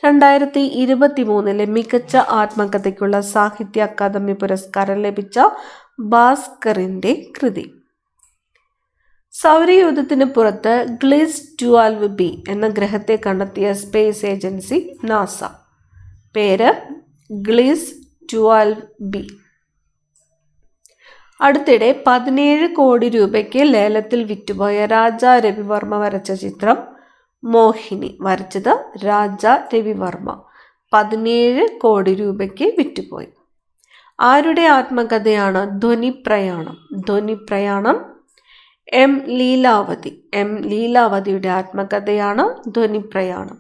2023 മികച്ച ആത്മകഥയ്ക്കുള്ള സാഹിത്യ അക്കാദമി പുരസ്കാരം ലഭിച്ച ഭാസ്കറിന്റെ കൃതി. സൗരയൂഥത്തിന് പുറത്ത് ഗ്ലിസ് 12b എന്ന ഗ്രഹത്തെ കണ്ടെത്തിയ സ്പേസ് ഏജൻസി നാസ. പേര് ഗ്ലിസ് 12b. അടുത്തിടെ 17 കോടി രൂപയ്ക്ക് ലേലത്തിൽ വിറ്റുപോയ രാജാ രവിവർമ്മ വരച്ച ചിത്രം മോഹിനി. വരച്ചത് രാജാ രവിവർമ്മ. 17 കോടി രൂപയ്ക്ക് വിറ്റുപോയി. ആരുടെ ആത്മകഥയാണ് ധ്വനിപ്രയാണം? ധ്വനിപ്രയാണം എം ലീലാവതിയുടെ ആത്മകഥയാണ് ധ്വനിപ്രയാണം.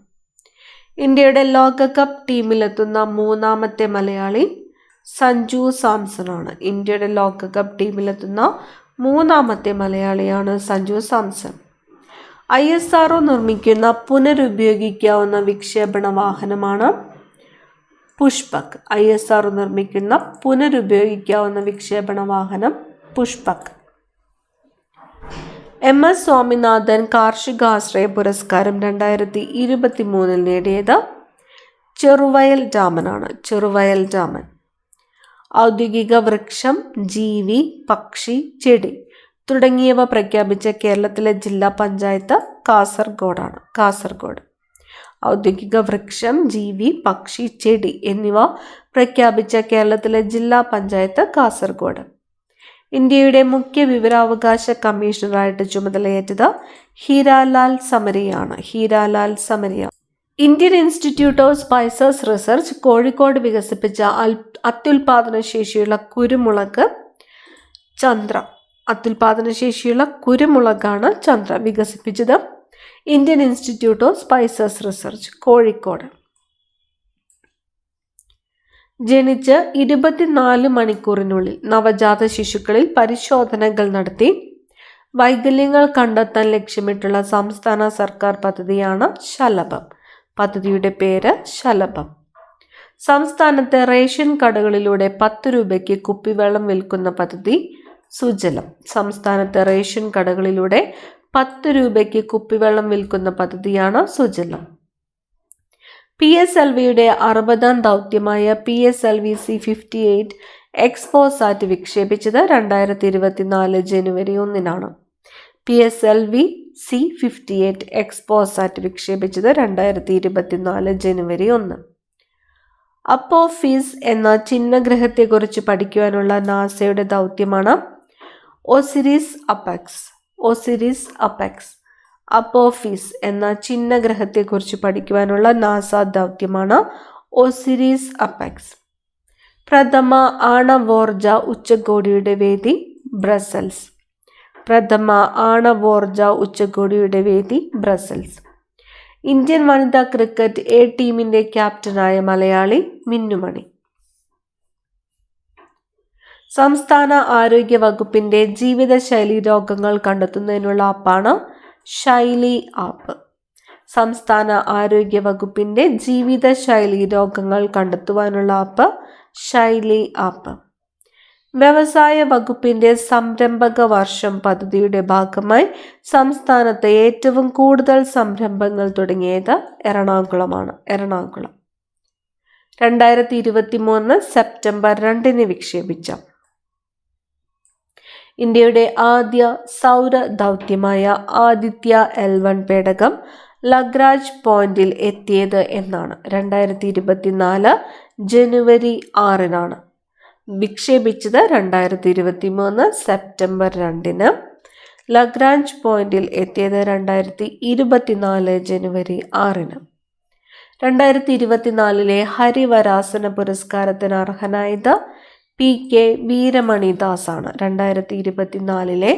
ഇന്ത്യയുടെ ലോകകപ്പ് ടീമിലെത്തുന്ന 3ാമത്തെ മലയാളി സഞ്ജു സാംസൺ ആണ്. ഇന്ത്യയുടെ ലോകകപ്പ് ടീമിലെത്തുന്ന 3ാമത്തെ മലയാളിയാണ് സഞ്ജു സാംസൺ. ISRO നിർമ്മിക്കുന്ന പുനരുപയോഗിക്കാവുന്ന വിക്ഷേപണ വാഹനമാണ് പുഷ്പക്. ISRO നിർമ്മിക്കുന്ന പുനരുപയോഗിക്കാവുന്ന വിക്ഷേപണ വാഹനം പുഷ്പക്. MS സ്വാമിനാഥൻ കാർഷികാശ്രയ പുരസ്കാരം 2023 നേടിയത് ചെറുവയൽ രാമനാണ്. ചെറുവയൽ രാമൻ. ഔദ്യോഗിക വൃക്ഷം, ജീവി, പക്ഷി, ചെടി തുടങ്ങിയവ പ്രഖ്യാപിച്ച കേരളത്തിലെ ജില്ലാ പഞ്ചായത്ത് കാസർഗോഡാണ്. കാസർഗോഡ്. ഔദ്യോഗിക വൃക്ഷം, ജീവി, പക്ഷി, ചെടി എന്നിവ പ്രഖ്യാപിച്ച കേരളത്തിലെ ജില്ലാ പഞ്ചായത്ത് കാസർഗോഡ്. ഇന്ത്യയുടെ മുഖ്യ വിവരാവകാശ കമ്മീഷണറായിട്ട് ചുമതലയേറ്റത് ഹീരാലാൽ സമരിയാണ്. Heeralal Samariya. Indian institute of spices research Kozhikode വികസിപ്പിച്ച അത്യുൽപാദന ശേഷിയുള്ള കുരുമുളക് ചന്ദ്ര. അത്യുൽപാദനശേഷിയുള്ള കുരുമുളകാണ് ചന്ദ്ര വികസിപ്പിച്ചത് Indian institute of spices research Kozhikode. ജനിച്ച് 24 മണിക്കൂറിനുള്ളിൽ നവജാത ശിശുക്കളിൽ പരിശോധനകൾ നടത്തി വൈകല്യങ്ങൾ കണ്ടെത്താൻ ലക്ഷ്യമിട്ടുള്ള സംസ്ഥാന സർക്കാർ പദ്ധതിയാണ് ശലഭം. പദ്ധതിയുടെ പേര് ശലഭം. സംസ്ഥാനത്തെ റേഷൻ കടകളിലൂടെ 10 രൂപയ്ക്ക് കുപ്പിവെള്ളം വിൽക്കുന്ന പദ്ധതി സുജലം. സംസ്ഥാനത്തെ റേഷൻ കടകളിലൂടെ 10 രൂപയ്ക്ക് കുപ്പിവെള്ളം വിൽക്കുന്ന പദ്ധതിയാണ് സുജലം. PSLVയുടെ 60ാം ദൗത്യമായ PSLV C-58 എക്സ്പോസാറ്റ് വിക്ഷേപിച്ചത് 2024 ജനുവരി 1-നാണ്. PSLV C-58 എക്സ്പോസാറ്റ് വിക്ഷേപിച്ചത് 2024 ജനുവരി 1. അപ്പോഫീസ് എന്ന ചിഹ്നഗ്രഹത്തെക്കുറിച്ച് പഠിക്കുവാനുള്ള നാസയുടെ ദൗത്യമാണ് Osiris Apex. Osiris Apex. Apophis എന്ന ചിഹ്നഗ്രഹത്തെക്കുറിച്ച് പഠിക്കുവാനുള്ള നാസ ദൗത്യമാണ് ഒസിരിസ് അപെക്സ്. പ്രഥമ ആണവോർജ ഉച്ചകോടിയുടെ വേദി ബ്രസൽസ്. പ്രഥമ ആണവോർജ ഉച്ചകോടിയുടെ വേദി ബ്രസൽസ്. ഇന്ത്യൻ വനിതാ ക്രിക്കറ്റ് A ടീമിന്റെ ക്യാപ്റ്റനായ മലയാളി മിന്നുമണി. സംസ്ഥാന ആരോഗ്യ വകുപ്പിന്റെ ജീവിതശൈലി രോഗങ്ങൾ കണ്ടെത്തുന്നതിനുള്ള ആപ്പാണ് ശൈലി ആപ്പ്. സംസ്ഥാന ആരോഗ്യ വകുപ്പിന്റെ ജീവിതശൈലി രോഗങ്ങൾ കണ്ടെത്തുവാനുള്ള ആപ്പ് ശൈലി ആപ്പ്. വ്യവസായ വകുപ്പിന്റെ സംരംഭക വർഷം പദ്ധതിയുടെ ഭാഗമായി സംസ്ഥാനത്ത് ഏറ്റവും കൂടുതൽ സംരംഭങ്ങൾ തുടങ്ങിയത് എറണാകുളമാണ്. എറണാകുളം. 2023 സെപ്റ്റംബർ 2 വിക്ഷേപിച്ച ഇന്ത്യയുടെ ആദ്യ സൗര ദൗത്യമായ ആദിത്യ L1 പേടകം ലഗ്രാഞ്ച് പോയിന്റിൽ എത്തിയത് എന്നാണ്. 2024 ജനുവരി 6-നാണ്. വിക്ഷേപിച്ചത് 2023 സെപ്റ്റംബർ 2-ന്. ലഗ്രാഞ്ച് പോയിന്റിൽ എത്തിയത് 2024 ജനുവരി 6-ന്. 2024 ഹരിവരാസന പുരസ്കാരത്തിന് അർഹനായത് PK വീരമണിദാസ് ആണ്. 2024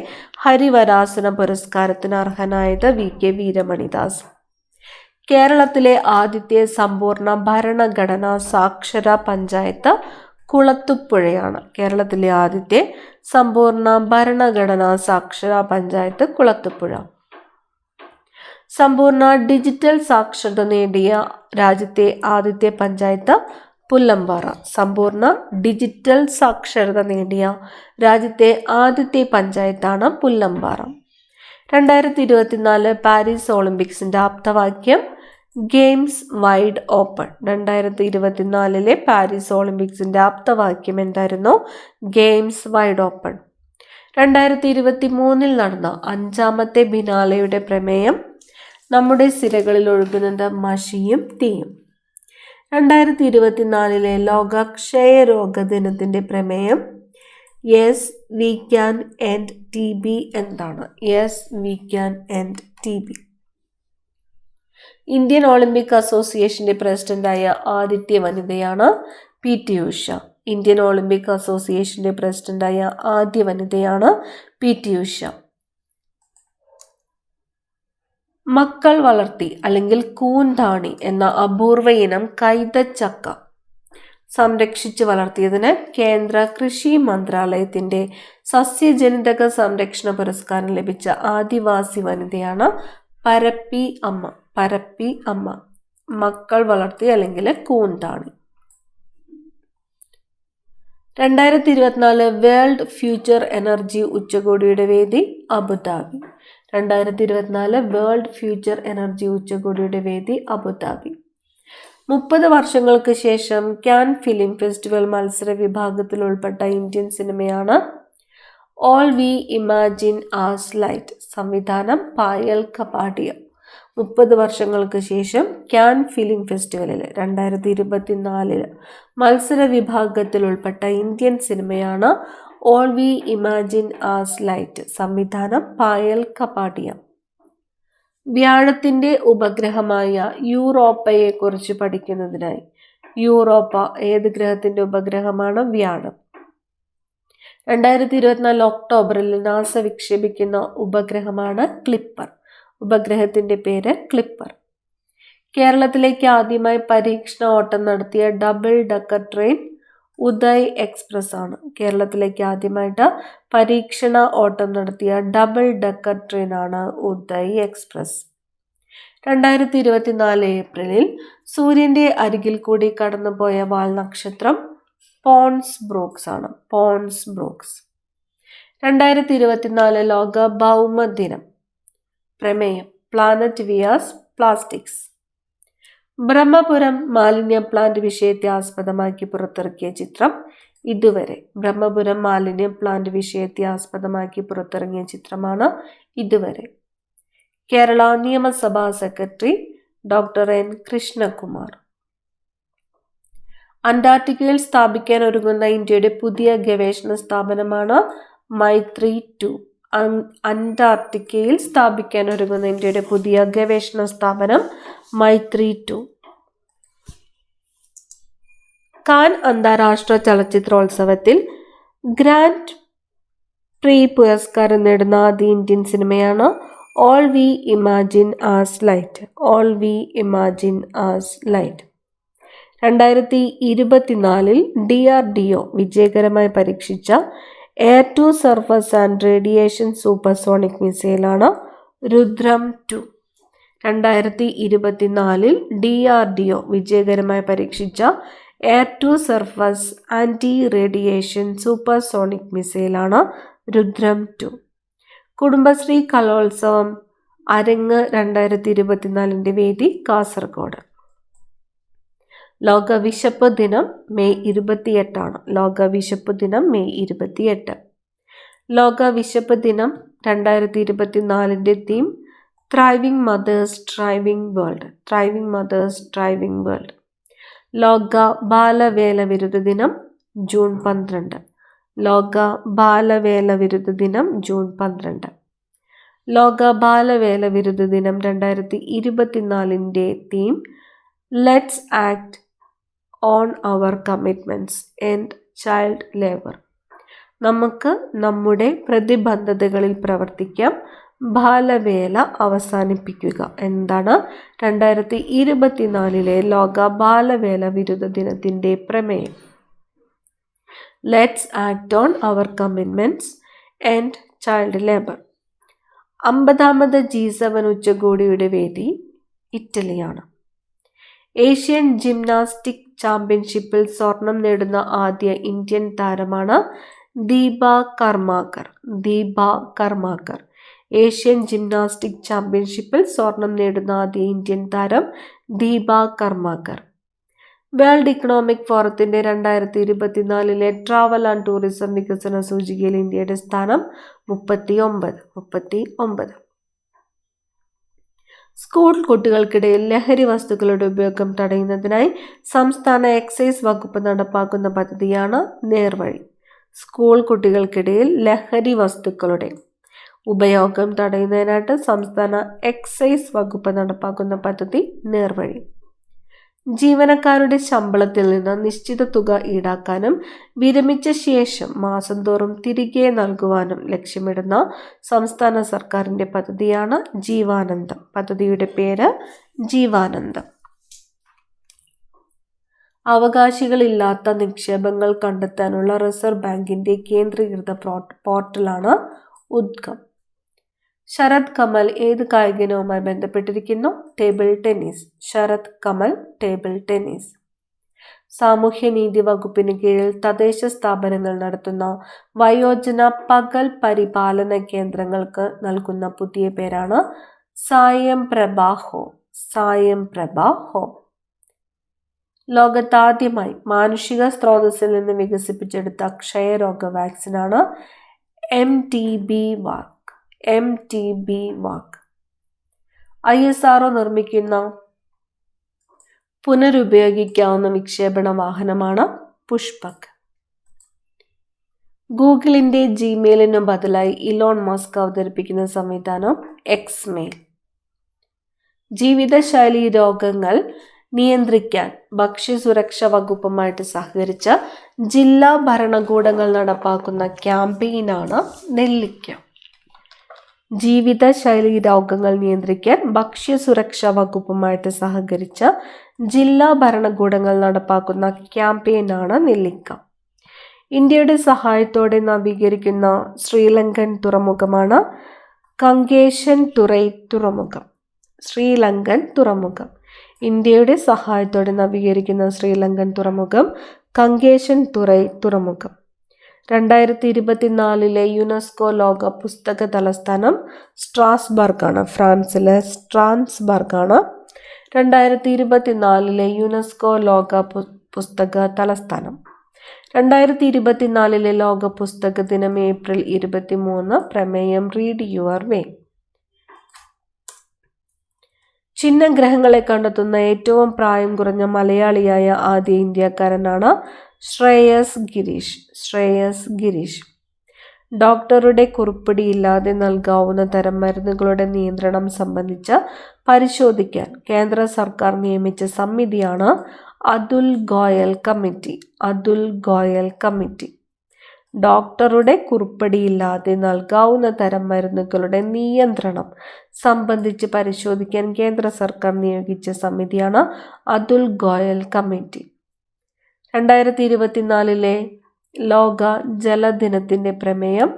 ഹരിവരാസന പുരസ്കാരത്തിന് അർഹനായത് VK വീരമണിദാസ്. കേരളത്തിലെ ആദ്യത്തെ സമ്പൂർണ്ണ ഭരണഘടനാ സാക്ഷര പഞ്ചായത്ത് കുളത്തുപുഴയാണ്. കേരളത്തിലെ ആദ്യത്തെ സമ്പൂർണ്ണ ഭരണഘടനാ സാക്ഷര പഞ്ചായത്ത് കുളത്തുപുഴ. സമ്പൂർണ്ണ ഡിജിറ്റൽ സാക്ഷരത നേടിയ രാജ്യത്തെ ആദ്യത്തെ പഞ്ചായത്ത് പുല്ലമ്പാറ. സമ്പൂർണ്ണ ഡിജിറ്റൽ സാക്ഷരത നേടിയ രാജ്യത്തെ ആദ്യത്തെ പഞ്ചായത്താണ് പുല്ലമ്പാറ. 2024 പാരീസ് ഒളിമ്പിക്സിന്റെ ആപ്തവാക്യം ഗെയിംസ് വൈഡ് ഓപ്പൺ. 2024 പാരീസ് ഒളിമ്പിക്സിന്റെ ആപ്തവാക്യം എന്തായിരുന്നു? Games wide open. 2023 നടന്ന 5ാമത്തെ ബിനാലയുടെ പ്രമേയം നമ്മുടെ സിരകളിൽ ഒഴുകുന്നത് മഷിയും തീയും. 2024 ലോക ക്ഷയരോഗ ദിനത്തിന്റെ പ്രമേയം yes we can end TB എന്താണ്? Yes we can end TB. Indian Olympic അസോസിയേഷന്റെ പ്രസിഡന്റായ ആദ്യത്തെ വനിതയാണ് PT ഉഷ. ഇന്ത്യൻ ഒളിമ്പിക് അസോസിയേഷന്റെ പ്രസിഡന്റായ ആദ്യ വനിതയാണ് PT ഉഷ. മക്കൾ വളർത്തി അല്ലെങ്കിൽ കൂന്താണി എന്ന അപൂർവ ഇനം കൈതച്ചക്ക സംരക്ഷിച്ചു വളർത്തിയതിന് കേന്ദ്ര കൃഷി മന്ത്രാലയത്തിന്റെ സസ്യജനിതക സംരക്ഷണ പുരസ്കാരം ലഭിച്ച ആദിവാസി വനിതയാണ് പരപ്പി അമ്മ. പരപ്പി അമ്മ മക്കൾ വളർത്തി അല്ലെങ്കിൽ കൂന്താണി. 2024 വേൾഡ് ഫ്യൂച്ചർ എനർജി ഉച്ചകോടിയുടെ വേദി അബുദാബി. 2024 വേൾഡ് ഫ്യൂച്ചർ എനർജി ഉച്ചകോടിയുടെ വേദി അബുദാബി. 30 വർഷങ്ങൾക്ക് ശേഷം കാൻ ഫിലിം ഫെസ്റ്റിവൽ മത്സര വിഭാഗത്തിൽ ഉൾപ്പെട്ട ഇന്ത്യൻ സിനിമയാണ് all we imagine as light. സംവിധാനം പായൽ കപാഡിയ. 30 വർഷങ്ങൾക്ക് ശേഷം കാൻ ഫിലിം ഫെസ്റ്റിവലിൽ 2024 മത്സര വിഭാഗത്തിൽ ഉൾപ്പെട്ട ഇന്ത്യൻ സിനിമയാണ് all we imagine as light. സംവിധാനം പായൽ കപാഡിയ. വ്യാഴത്തിന്റെ ഉപഗ്രഹമായ യൂറോപ്പയെ കുറിച്ച് പഠിക്കുന്നതിനായി യൂറോപ്പ ഏത് ഗ്രഹത്തിന്റെ ഉപഗ്രഹമാണ്? വ്യാഴം. 2024 ഒക്ടോബറിൽ നാസ വിക്ഷേപിക്കുന്ന ഉപഗ്രഹമാണ് ക്ലിപ്പർ. ഉപഗ്രഹത്തിന്റെ പേര് ക്ലിപ്പർ. കേരളത്തിലേക്ക് ആദ്യമായി പരീക്ഷണ ഓട്ടം നടത്തിയ double decker train Uday express ആണ്. കേരളത്തിലേക്ക് ആദ്യമായിട്ട് പരീക്ഷണ ഓട്ടം നടത്തിയ ഡബിൾ ഡക്കർ ട്രെയിൻ ആണ് ഉദയ് എക്സ്പ്രസ്. 2024 ഏപ്രിലിൽ സൂര്യന്റെ അരികിൽ കൂടി കടന്നുപോയ വാൽനക്ഷത്രം പോൺസ് ബ്രൂക്സ് ആണ്. Pons Brooks. 2024 ലോക ഭൗമദിനം. പ്രമേയം പ്ലാനറ്റ് വിയാസ് പ്ലാസ്റ്റിക്സ്. ബ്രഹ്മപുരം മാലിന്യ പ്ലാന്റ് വിഷയത്തെ ആസ്പദമാക്കി പുറത്തിറക്കിയ ചിത്രം ഇതുവരെ. ബ്രഹ്മപുരം മാലിന്യ പ്ലാന്റ് വിഷയത്തെ ആസ്പദമാക്കി പുറത്തിറങ്ങിയ ചിത്രമാണ് ഇതുവരെ. കേരള നിയമസഭാ സെക്രട്ടറി ഡോക്ടർ N. കൃഷ്ണകുമാർ. അന്റാർട്ടിക്കയിൽ സ്ഥാപിക്കാൻ ഒരുങ്ങുന്ന ഇന്ത്യയുടെ പുതിയ ഗവേഷണ സ്ഥാപനമാണ് മൈത്രി-2. അന്റാർട്ടിക്കയിൽ സ്ഥാപിക്കാൻ ഒരുങ്ങുന്ന ഇന്ത്യയുടെ പുതിയ ഗവേഷണ സ്ഥാപനം മൈത്രി-2. കാൻ അന്താരാഷ്ട്ര ചലച്ചിത്രോത്സവത്തിൽ ഗ്രാൻഡ് പ്രീ പുരസ്കാരം നേടുന്ന ആദ്യ ഇന്ത്യൻ സിനിമയാണ് all we imagine as light. All we imagine as light. 2024 DRDO വിജയകരമായി പരീക്ഷിച്ച air to surface and radiation supersonic മിസൈലാണ് രുദ്രം 2. 2024 DRDO വിജയകരമായി പരീക്ഷിച്ച air to surface anti radiation supersonic മിസൈലാണ് രുദ്രം 2. കുടുംബശ്രീ കലോത്സവം അരങ്ങ് 2024 വേദി കാസർഗോഡ്. ലോക വിശപ്പ് ദിനം മെയ് 28 ലോക വിശപ്പ് ദിനം മെയ് 28. ലോക വിശപ്പ് ദിനം 2024 theme thriving mothers driving world. Thriving mothers driving world. ലോക ബാലവേല വിരുദ്ധ ദിനം ജൂൺ 12. ലോക ബാലവേല വിരുദ്ധ ദിനം ജൂൺ 12. ലോക ബാലവേല വിരുദ്ധ ദിനം 2024 theme let's act on our commitments and child labour. നമുക്ക് നമ്മുടെ പ്രതിബദ്ധതകളിൽ പ്രവർത്തിക്കാം, ബാലവേല അവസാനിപ്പിക്കുക എന്താണ് 2024 ലോക ബാലവേല വിരുദ്ധ ദിനത്തിന്റെ പ്രമേയം. Let's act on our commitments and child labour. 50ാമത് G7 ഉച്ചകോടിയുടെ വേദി ഇറ്റലിയാണ്. ഏഷ്യൻ ജിംനാസ്റ്റിക് ചാമ്പ്യൻഷിപ്പിൽ സ്വർണം നേടുന്ന ആദ്യ ഇന്ത്യൻ താരമാണ് ദീപ കർമാക്കർ. ദീപ കർമാക്കർ. ഏഷ്യൻ ജിംനാസ്റ്റിക് ചാമ്പ്യൻഷിപ്പിൽ സ്വർണം നേടുന്ന ആദ്യ ഇന്ത്യൻ താരം ദീപ കർമാക്കർ. വേൾഡ് ഇക്കണോമിക് ഫോറത്തിന്റെ 2024 ട്രാവൽ ആൻഡ് ടൂറിസം വികസന സൂചികയിൽ ഇന്ത്യയുടെ സ്ഥാനം 39. സ്കൂൾ കുട്ടികൾക്കിടയിൽ ലഹരി വസ്തുക്കളുടെ ഉപയോഗം തടയുന്നതിനായി സംസ്ഥാന എക്സൈസ് വകുപ്പ് നടപ്പാക്കുന്ന പദ്ധതിയാണ് നേർവഴി. സ്കൂൾ കുട്ടികൾക്കിടയിൽ ലഹരി വസ്തുക്കളുടെ ഉപയോഗം തടയുന്നതിനായിട്ട് സംസ്ഥാന എക്സൈസ് വകുപ്പ് നടപ്പാക്കുന്ന പദ്ധതി നേർവഴി. ജീവനക്കാരുടെ ശമ്പളത്തിൽ നിന്ന് നിശ്ചിത തുക ഈടാക്കാനും വിരമിച്ച ശേഷം മാസം തോറും തിരികെ നൽകുവാനും ലക്ഷ്യമിടുന്ന സംസ്ഥാന സർക്കാരിൻ്റെ പദ്ധതിയാണ് ജീവാനന്ദം. പദ്ധതിയുടെ പേര് ജീവാനന്ദം. അവകാശികളില്ലാത്ത നിക്ഷേപങ്ങൾ കണ്ടെത്താനുള്ള റിസർവ് ബാങ്കിൻ്റെ കേന്ദ്രീകൃത പോർട്ടലാണ് ഉദ്ഗം. ശരത് കമൽ ഏത് കായിക ഇനവുമായി ബന്ധപ്പെട്ടിരിക്കുന്നു? Table tennis. Sharath Kamal table tennis. സാമൂഹ്യനീതി വകുപ്പിന് കീഴിൽ തദ്ദേശ സ്ഥാപനങ്ങൾ നടത്തുന്ന വയോജന പകൽ പരിപാലന കേന്ദ്രങ്ങൾക്ക് നൽകുന്ന പുതിയ പേരാണ് സായം പ്രഭ ഹോം. സായം പ്രഭ ഹോം. ലോകത്താദ്യമായി മാനുഷിക സ്രോതസ്സിൽ നിന്ന് വികസിപ്പിച്ചെടുത്ത ക്ഷയരോഗ വാക്സിനാണ് MTB വാക്. MTB വാക്. ISRO നിർമ്മിക്കുന്ന പുനരുപയോഗിക്കാവുന്ന വിക്ഷേപണ വാഹനമാണ് പുഷ്പക്. ഗൂഗിളിൻ്റെ ജിമെയിലിനു ബദലായി ഇലോൺ മസ്ക് അവതരിപ്പിക്കുന്ന സംവിധാനം എക്സ്മെയിൽ. ജീവിതശൈലി രോഗങ്ങൾ നിയന്ത്രിക്കാൻ ഭക്ഷ്യസുരക്ഷാ വകുപ്പുമായിട്ട് സഹകരിച്ച് ജില്ലാ ഭരണകൂടങ്ങൾ നടപ്പാക്കുന്ന ക്യാമ്പയിനാണ് നെല്ലിക്ക. ജീവിതശൈലി രോഗങ്ങൾ നിയന്ത്രിക്കാൻ ഭക്ഷ്യസുരക്ഷാ വകുപ്പുമായിട്ട് സഹകരിച്ച് ജില്ലാ ഭരണകൂടങ്ങൾ നടപ്പാക്കുന്ന ക്യാമ്പയിനാണ് നെല്ലിക്ക. ഇന്ത്യയുടെ സഹായത്തോടെ നവീകരിക്കുന്ന ശ്രീലങ്കൻ തുറമുഖമാണ് കങ്കേശൻ തുറൈ തുറമുഖം. ശ്രീലങ്കൻ തുറമുഖം. ഇന്ത്യയുടെ സഹായത്തോടെ നവീകരിക്കുന്ന ശ്രീലങ്കൻ തുറമുഖം കങ്കേശൻ തുറൈ തുറമുഖം. 2024 യുനെസ്കോ ലോക പുസ്തക തലസ്ഥാനം സ്ട്രാസ്ബർഗാണ്. ഫ്രാൻസിലെ സ്ട്രാസ്ബർഗാണ് 2024 യുനെസ്കോ ലോക പുസ്തക തലസ്ഥാനം. 2024 ലോക പുസ്തക ദിനം ഏപ്രിൽ 23. പ്രമേയം റീഡ് യുവർ വേ. ചിഹ്നഗ്രഹങ്ങളെ കണ്ടെത്തുന്ന ഏറ്റവും പ്രായം കുറഞ്ഞ മലയാളിയായ ആദ്യ ഇന്ത്യക്കാരനാണ് ശ്രേയസ് ഗിരീഷ്. ശ്രേയസ് ഗിരീഷ്. ഡോക്ടറുടെ കുറിപ്പടിയില്ലാതെ നൽകാവുന്ന തരം മരുന്നുകളുടെ നിയന്ത്രണം സംബന്ധിച്ച് പരിശോധിക്കാൻ കേന്ദ്ര സർക്കാർ നിയമിച്ച സമിതിയാണ് അതുൽ ഗോയൽ കമ്മിറ്റി. അതുൽ ഗോയൽ കമ്മിറ്റി. ഡോക്ടറുടെ കുറിപ്പടിയില്ലാതെ നൽകാവുന്ന തരം മരുന്നുകളുടെ നിയന്ത്രണം സംബന്ധിച്ച് പരിശോധിക്കാൻ കേന്ദ്ര സർക്കാർ നിയോഗിച്ച സമിതിയാണ് അതുൽ ഗോയൽ കമ്മിറ്റി. 2024 ലോക ജലദിനത്തിൻ്റെ പ്രമേയം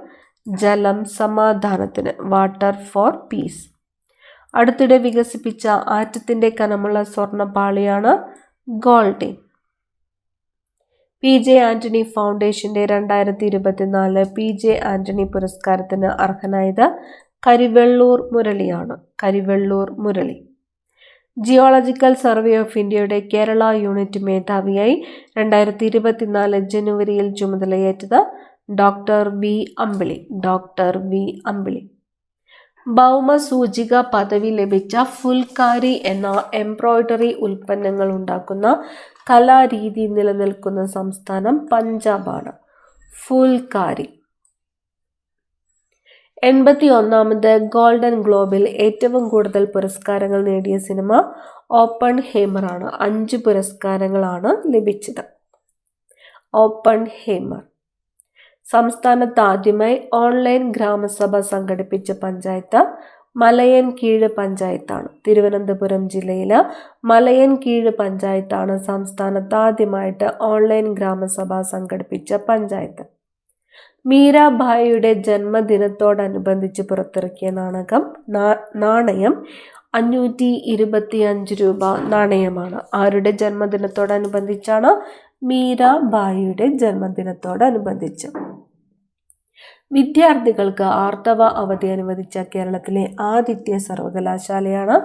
ജലം സമാധാനത്തിന്, വാട്ടർ ഫോർ പീസ്. അടുത്തിടെ വികസിപ്പിച്ച ആറ്റത്തിൻ്റെ കനമുള്ള സ്വർണ്ണപ്പാളിയാണ് ഗോൾഡിൻ. PJ ആന്റണി ഫൗണ്ടേഷന്റെ 2024 PJ ആന്റണി പുരസ്കാരത്തിന് അർഹനായത് കരിവെള്ളൂർ മുരളിയാണ്. Karivellur Murali. Geological survey of ഇന്ത്യയുടെ കേരള യൂണിറ്റ് മേധാവിയായി 2024 ജനുവരിയിൽ ചുമതലയേറ്റത് doctor V Ambili. Doctor V Ambili. ഭൗമസൂചിക പദവി ലഭിച്ച ഫുൽക്കാരി എന്ന എംബ്രോയ്ഡറി ഉൽപ്പന്നങ്ങൾ ഉണ്ടാക്കുന്ന കലാരീതി നിലനിൽക്കുന്ന സംസ്ഥാനം പഞ്ചാബാണ്. ഫുൽക്കാരി. 81ാമത് ഗോൾഡൻ ഗ്ലോബിൽ ഏറ്റവും കൂടുതൽ പുരസ്കാരങ്ങൾ നേടിയ സിനിമ ഓപ്പൺ ഹേമറാണ്. 5 പുരസ്കാരങ്ങളാണ് ലഭിച്ചത്. ഓപ്പൺ ഹേമർ. സംസ്ഥാനത്ത് ആദ്യമായി ഓൺലൈൻ ഗ്രാമസഭ സംഘടിപ്പിച്ച പഞ്ചായത്ത് മലയൻകീഴ് പഞ്ചായത്താണ്. തിരുവനന്തപുരം ജില്ലയിലെ മലയൻകീഴ് പഞ്ചായത്താണ് സംസ്ഥാനത്ത് ആദ്യമായിട്ട് ഓൺലൈൻ ഗ്രാമസഭ സംഘടിപ്പിച്ച പഞ്ചായത്ത്. മീരാഭായിയുടെ ജന്മദിനത്തോടനുബന്ധിച്ച് പുറത്തിറക്കിയ നാണയം 525 രൂപ നാണയമാണ്. ആരുടെ ജന്മദിനത്തോടനുബന്ധിച്ചാണ്? മീരാഭായിയുടെ ജന്മദിനത്തോടനുബന്ധിച്ച്. വിദ്യാർത്ഥികൾക്ക് ആർത്തവ അവധി അനുവദിച്ച കേരളത്തിലെ ആദ്യത്തെ സർവകലാശാലയാണ്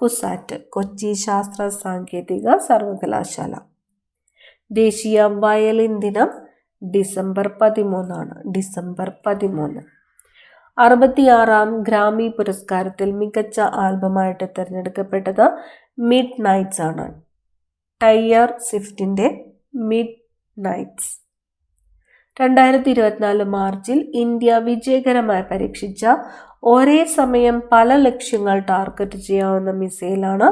കുസാറ്റ്, കൊച്ചി ശാസ്ത്ര സാങ്കേതിക സർവകലാശാല. ദേശീയ വയലിൻ ദിനം ഡിസംബർ 13 ഡിസംബർ 13. 66ാം ഗ്രാമി പുരസ്കാരത്തിൽ മികച്ച ആൽബമായിട്ട് തിരഞ്ഞെടുക്കപ്പെട്ടത് മിഡ് നൈറ്റ്സ് ആണ്. ടൈലർ സ്വിഫ്റ്റിൻ്റെ മിഡ് നൈറ്റ്സ്. 2024 മാർച്ചിൽ ഇന്ത്യ വിജയകരമായി പരീക്ഷിച്ച ഒരേ സമയം പല ലക്ഷ്യങ്ങൾ ടാർഗറ്റ് ചെയ്യാവുന്ന മിസൈലാണ്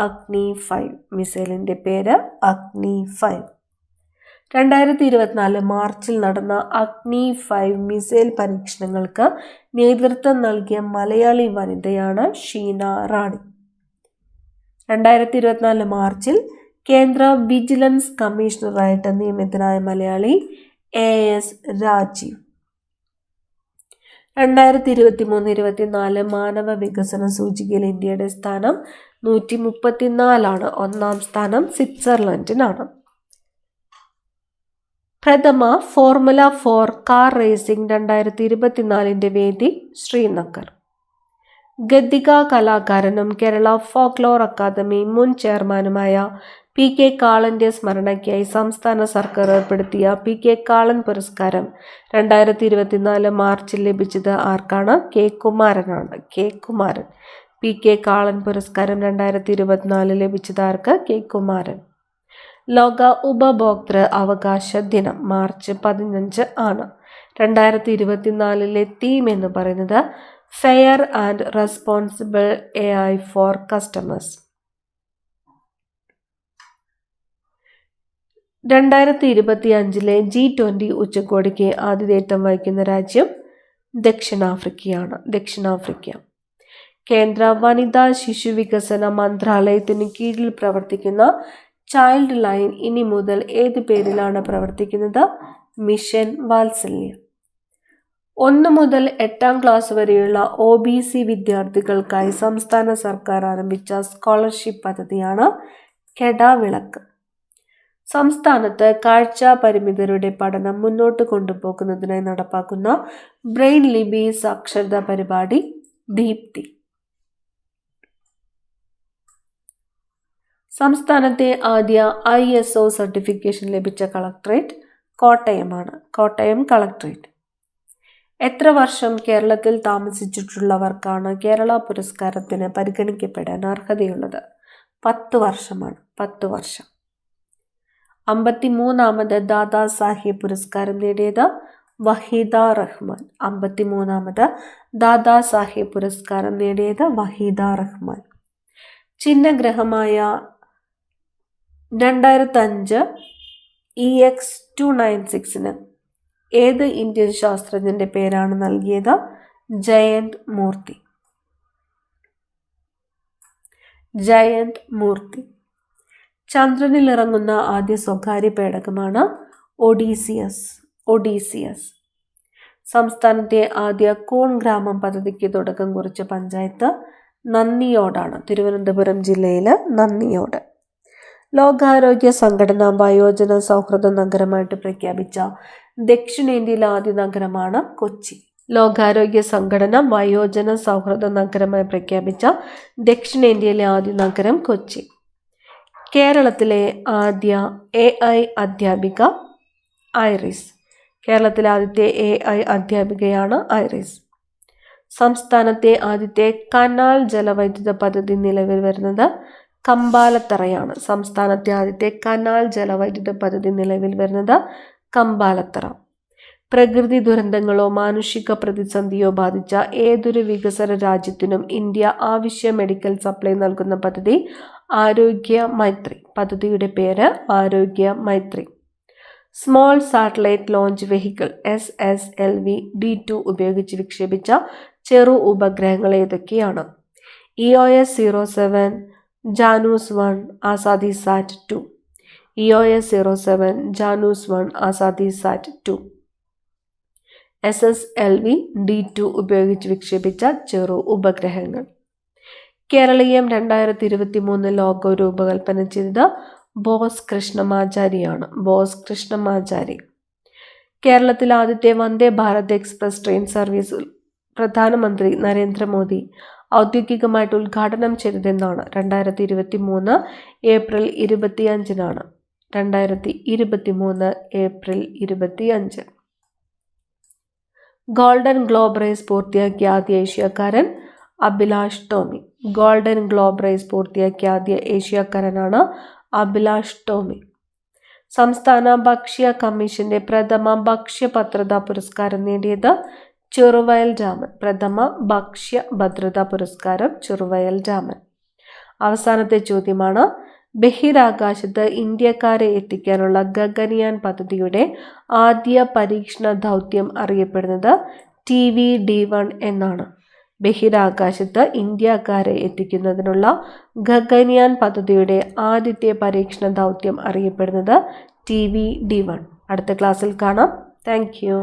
അഗ്നി 5. മിസൈലിൻ്റെ പേര് അഗ്നി 5. 2024 മാർച്ചിൽ നടന്ന അഗ്നി 5 മിസൈൽ പരീക്ഷണങ്ങൾക്ക് നേതൃത്വം നൽകിയ മലയാളി വനിതയാണ് ഷീന റാണി. 2024 മാർച്ചിൽ കേന്ദ്ര വിജിലൻസ് കമ്മീഷണറായിട്ട് നിയമിതനായ മലയാളി AS രാജീവ്. 2023-24 മാനവ വികസന സൂചികയിൽ ഇന്ത്യയുടെ സ്ഥാനം 134. ഒന്നാം സ്ഥാനം സ്വിറ്റ്സർലൻഡിനാണ്. പ്രഥമ ഫോർമുല 4 കാർ റേസിംഗ് 2024 വേദി ശ്രീനഗർ. ഗദ്ദിക കലാകാരനും കേരള ഫോക്ലോർ അക്കാദമി മുൻ ചെയർമാനുമായ PK കാളന്റെ സ്മരണയ്ക്കായി സംസ്ഥാന സർക്കാർ ഏർപ്പെടുത്തിയ PK കാളൻ പുരസ്കാരം 2024 മാർച്ചിൽ ലഭിച്ചത് ആർക്കാണ്? K കുമാരനാണ്. K കുമാരൻ. PK കാളൻ പുരസ്കാരം 2024 ലഭിച്ചത് ആർക്ക്? K കുമാരൻ. ലോക ഉപഭോക്തൃ അവകാശ ദിനം മാർച്ച് 15 ആണ്. 2024 തീം എന്ന് പറയുന്നത് fair and responsible AI four customers. 2025 G20 ഉച്ചകോടിക്ക് ആതിഥേയത്വം വഹിക്കുന്ന രാജ്യം ദക്ഷിണാഫ്രിക്കയാണ്. ദക്ഷിണാഫ്രിക്ക. കേന്ദ്ര വനിതാ ശിശു വികസന മന്ത്രാലയത്തിന് കീഴിൽ പ്രവർത്തിക്കുന്ന ചൈൽഡ് ലൈൻ ഇനി മുതൽ ഏത് പേരിലാണ് പ്രവർത്തിക്കുന്നത്? മിഷൻ വാത്സല്യ. 1 മുതൽ 8ാം ക്ലാസ് വരെയുള്ള OBC വിദ്യാർത്ഥികൾക്കായി സംസ്ഥാന സർക്കാർ ആരംഭിച്ച സ്കോളർഷിപ്പ് പദ്ധതിയാണ് കെടാവിളക്ക്. സംസ്ഥാനത്ത് കാഴ്ച പരിമിതരുടെ പഠനം മുന്നോട്ട് കൊണ്ടുപോകുന്നതിനായി നടപ്പാക്കുന്ന ബ്രെയിൻ ലിപി സാക്ഷരതാ പരിപാടി ദീപ്തി. സംസ്ഥാനത്തെ ആദ്യ ISO സർട്ടിഫിക്കേഷൻ ലഭിച്ച കളക്ടറേറ്റ് കോട്ടയമാണ്. കോട്ടയം കളക്ടറേറ്റ്. എത്ര വർഷം കേരളത്തിൽ താമസിച്ചിട്ടുള്ളവർക്കാണ് കേരള പുരസ്കാരത്തിന് പരിഗണിക്കപ്പെടാൻ അർഹതയുള്ളത്? 10 വർഷമാണ്. 10 വർഷം. 53ാമത് ദാദാ സാഹിബ് പുരസ്കാരം നേടിയത് വഹീദ റഹ്മാൻ. 53ാമത് ദാദാ സാഹിബ് പുരസ്കാരം നേടിയത് വഹീദ റഹ്മാൻ. ചിഹ്നഗ്രഹമായ 2005 EX-296 ഏത് ഇന്ത്യൻ ശാസ്ത്രജ്ഞന്റെ പേരാണ് നൽകിയത്? ജയന്ത് മൂർത്തി. ജയന്ത് മൂർത്തി. ചന്ദ്രനിൽ ഇറങ്ങുന്ന ആദ്യ സ്വകാര്യ പേടകമാണ് ഒഡീസിയസ്. ഒഡീസിയസ്. സംസ്ഥാനത്തെ ആദ്യ കൂൺ ഗ്രാമം പദ്ധതിക്ക് തുടക്കം കുറിച്ച പഞ്ചായത്ത് നന്ദിയോടാണ്. തിരുവനന്തപുരം ജില്ലയിലെ നന്ദിയോട്. ലോകാരോഗ്യ സംഘടന വയോജന സൗഹൃദ നഗരമായിട്ട് പ്രഖ്യാപിച്ച ദക്ഷിണേന്ത്യയിലെ ആദ്യ നഗരമാണ് കൊച്ചി. ലോകാരോഗ്യ സംഘടന വയോജന സൗഹൃദ നഗരമായി പ്രഖ്യാപിച്ച ദക്ഷിണേന്ത്യയിലെ ആദ്യ നഗരം കൊച്ചി. കേരളത്തിലെ ആദ്യ AI അധ്യാപിക ഐറിസ്. കേരളത്തിലെ ആദ്യത്തെ AI അധ്യാപികയാണ് ഐറിസ്. സംസ്ഥാനത്തെ ആദ്യത്തെ കനാൽ ജലവൈദ്യുത പദ്ധതി നിലവിൽ വരുന്നത് കമ്പാലത്തറയാണ്. സംസ്ഥാനത്തെ ആദ്യത്തെ കനാൽ ജലവൈദ്യുത പദ്ധതി നിലവിൽ വരുന്നത് കമ്പാലത്തറ. പ്രകൃതി ദുരന്തങ്ങളോ മാനുഷിക പ്രതിസന്ധിയോ ബാധിച്ച ഏതൊരു വികസന രാജ്യത്തിനും ഇന്ത്യ ആവശ്യ മെഡിക്കൽ സപ്ലൈ നൽകുന്ന പദ്ധതി ആരോഗ്യ മൈത്രി. പദ്ധതിയുടെ പേര് Arogya Maitri. Small satellite launch vehicle SSLV D2 ഉപയോഗിച്ച് വിക്ഷേപിച്ച ചെറു ഉപഗ്രഹങ്ങൾ ഏതൊക്കെയാണ്? EOS-07, Janus 1, AzaadiSAT 2. EOS-07, Janus 1, AzaadiSAT 2. SSLV D2 ഉപയോഗിച്ച് വിക്ഷേപിച്ച ചെറു ഉപഗ്രഹങ്ങൾ. കേരളീയം 2023 ലോഗോ രൂപകൽപ്പന ചെയ്തത് ബോസ് കൃഷ്ണമാചാരിയാണ്. ബോസ് കൃഷ്ണമാചാരി. കേരളത്തിൽ ആദ്യത്തെ Vande Bharat express train service പ്രധാനമന്ത്രി നരേന്ദ്രമോദി ഔദ്യോഗികമായിട്ട് ഉദ്ഘാടനം ചെയ്തതെന്നാണ്? 2023 April 25. 2023 April 25. Golden globe race പൂർത്തിയാക്കിയ ആദ്യ ഏഷ്യക്കാരൻ Abhilash Tomy. Golden globe race പൂർത്തിയാക്കിയ ആദ്യ ഏഷ്യക്കാരനാണ് അഭിലാഷ് ടോമി. സംസ്ഥാന ഭക്ഷ്യ കമ്മീഷന്റെ പ്രഥമ ഭക്ഷ്യ ഭദ്രതാ പുരസ്കാരം നേടിയത് ചെറുവയൽ രാമൻ. പ്രഥമ ഭക്ഷ്യ ഭദ്രതാ പുരസ്കാരം ചെറുവയൽ രാമൻ. അവസാനത്തെ ചോദ്യമാണ്, ബഹിരാകാശത്ത് ഇന്ത്യക്കാരെ എത്തിക്കാനുള്ള ഗഗൻയാൻ പദ്ധതിയുടെ ആദ്യ പരീക്ഷണ ദൗത്യം അറിയപ്പെടുന്നത് TVD-1 എന്നാണ്. ബഹിരാകാശത്ത് ഇന്ത്യക്കാരെ എത്തിക്കുന്നതിനുള്ള ഗഗൻയാൻ പദ്ധതിയുടെ ആദ്യത്തെ പരീക്ഷണ ദൗത്യം അറിയപ്പെടുന്നത് TVD-1. അടുത്ത ക്ലാസ്സിൽ കാണാം. Thank you.